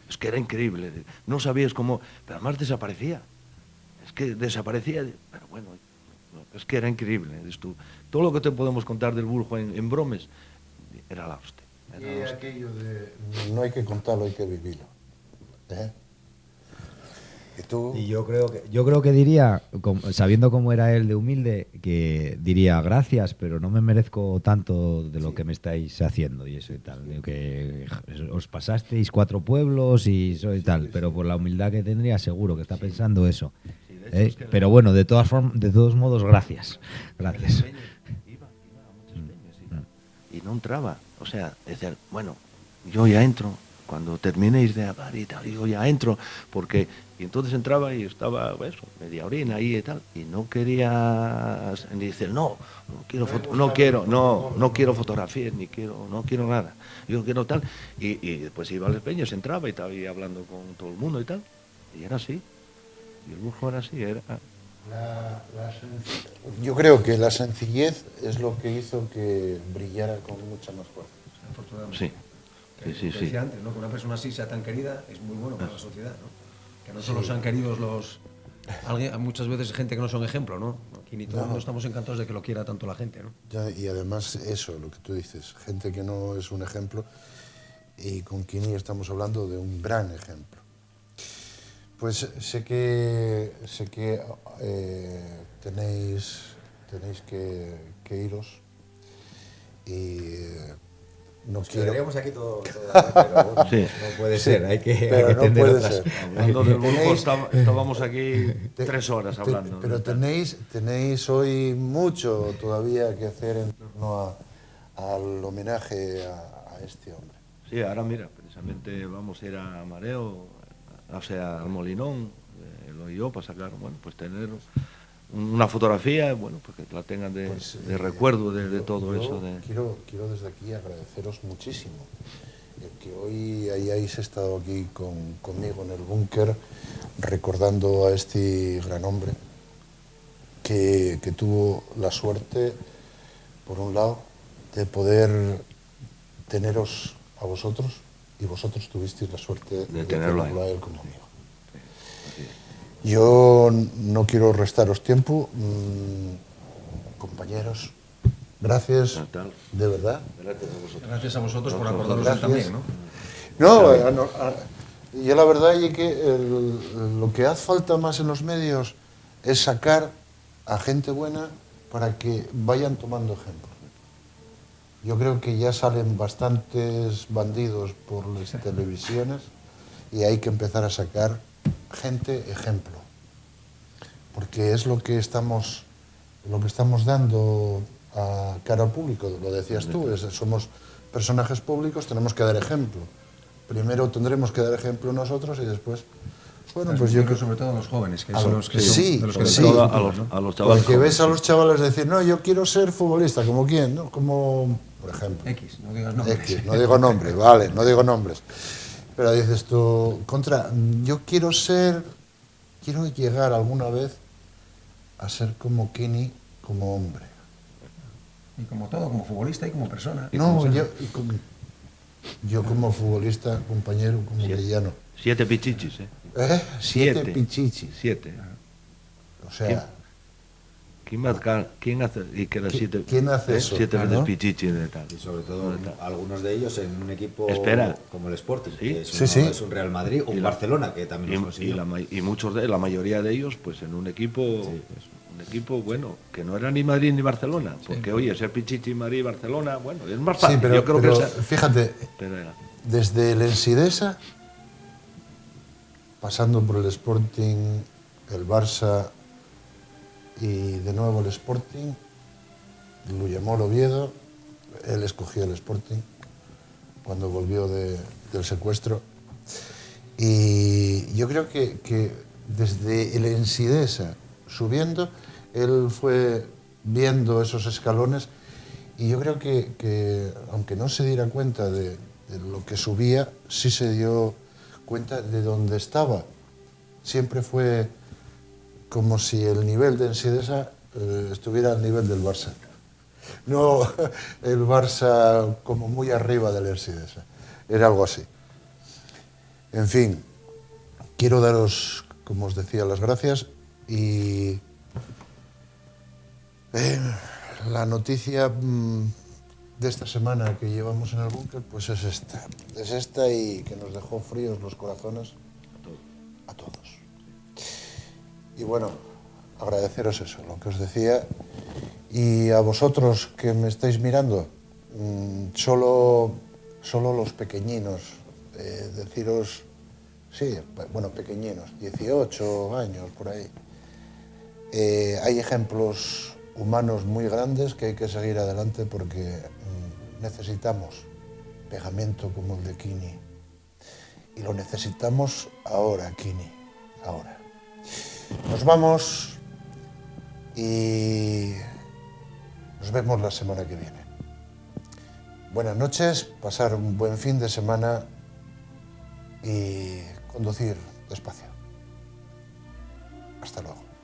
Es que era increíble, no sabías cómo, pero además desaparecía, pero bueno, es que era increíble, dices tú, todo lo que te podemos contar del Brujo en bromes, era la hostia. Y aquello de no hay que contarlo, hay que vivirlo, ¿eh? Y yo creo que diría, sabiendo cómo era él de humilde, que diría gracias, pero no me merezco tanto de lo que me estáis haciendo y eso y tal. Que os pasasteis 4 pueblos y eso y tal, pero por la humildad que tendría seguro que está pensando eso. Pero bueno, de todos modos, gracias. Iba a muchas peñas y no entraba. O sea, decir, bueno, yo ya entro, cuando terminéis de hablar y tal, y yo ya entro, porque... Y entonces entraba y estaba, eso, media orina ahí y tal, y no quería... Y dice, no quiero fotografías, no quiero nada, yo quiero tal. Y después iba al Peñas, entraba y estaba ahí hablando con todo el mundo y tal, y era así. Y el Burjo era así, era... Yo creo que la sencillez es lo que hizo que brillara con mucha más fuerza. Afortunadamente. Sí. Decía antes, ¿no? Que una persona así sea tan querida es muy bueno para la sociedad, ¿no? Que no solo sean queridos muchas veces gente que no son ejemplo, ¿no? Aquí ni todo el mundo estamos encantados de que lo quiera tanto la gente, ¿no? Y además eso, lo que tú dices, gente que no es un ejemplo, y con Kini estamos hablando de un gran ejemplo. Pues sé que tenéis que iros y no quiero... Quedaríamos aquí todo pero bueno, Sí. no puede ser, hay que no tener puede otras. ser. Hablando del Burjo, estábamos aquí 3 horas hablando. Pero tenéis hoy mucho todavía que hacer en torno al homenaje a este hombre. Sí, ahora mira, precisamente vamos a ir a Mareo, o sea, al Molinón, lo y yo, para sacar, bueno, pues tener una fotografía, bueno, pues que la tengan de recuerdo de todo eso. Quiero desde aquí agradeceros muchísimo que hoy hayáis estado aquí conmigo en el búnker recordando a este gran hombre que tuvo la suerte, por un lado, de poder teneros a vosotros y vosotros tuvisteis la suerte de tenerlo a él como amigo. Yo no quiero restaros tiempo, compañeros, gracias, de verdad. Gracias a vosotros por acordaros también, ¿no? Yo la verdad es que lo que hace falta más en los medios es sacar a gente buena para que vayan tomando ejemplo. Yo creo que ya salen bastantes bandidos por las televisiones y hay que empezar a sacar gente ejemplo, porque es lo que estamos dando a cara al público. Lo decías tú, somos personajes públicos, tenemos que dar ejemplo. Primero tendremos que dar ejemplo nosotros y después, bueno, pues yo creo, sobre todo a los jóvenes, que son los que sí, son de los que sí. A los chavales. Porque ves a los chavales decir, no, yo quiero ser futbolista, ¿como quién? ¿No? Como, por ejemplo, X, no digas nombres. X, no digo nombres, vale, no digo nombres. Pero dices tú, yo quiero llegar alguna vez a ser como Kini, como hombre. Y como todo, como futbolista y como persona. Yo como futbolista, compañero, como villano. 7 pichichis, ¿eh? 7 pichichis. 7. O sea... ¿Quién hace? Y que ¿Quién hace eso? 7 veces pichichis de tal. Y sobre todo algunos de ellos en un equipo como el Sporting, ¿Sí? que es un Real Madrid o un Barcelona, que también los consiguió. Y muchos la mayoría de ellos, pues en un equipo... Un equipo, bueno, que no era ni Madrid ni Barcelona, porque oye, ser Pichichi, Madrid y Barcelona, bueno, es más fácil. Sí, pero, yo creo que fíjate, desde el Ensidesa, pasando por el Sporting, el Barça y de nuevo el Sporting, lo llamó el Oviedo, él escogió el Sporting cuando volvió del secuestro. Y yo creo que desde el Ensidesa subiendo, él fue viendo esos escalones y yo creo que aunque no se diera cuenta de lo que subía, sí se dio cuenta de dónde estaba. Siempre fue como si el nivel de Ensidesa estuviera al nivel del Barça. No el Barça como muy arriba del Ensidesa. Era algo así. En fin, quiero daros, como os decía, las gracias. Y la noticia de esta semana que llevamos en el búnker, pues es esta y que nos dejó fríos los corazones a todos. Y bueno, agradeceros eso, lo que os decía, y a vosotros que me estáis mirando, solo los pequeñinos, deciros, sí, bueno, pequeñinos, 18 años por ahí. Hay ejemplos humanos muy grandes que hay que seguir adelante porque necesitamos pegamento como el de Kini. Y lo necesitamos ahora, Kini, ahora. Nos vamos y nos vemos la semana que viene. Buenas noches, pasar un buen fin de semana y conducir despacio. Hasta luego.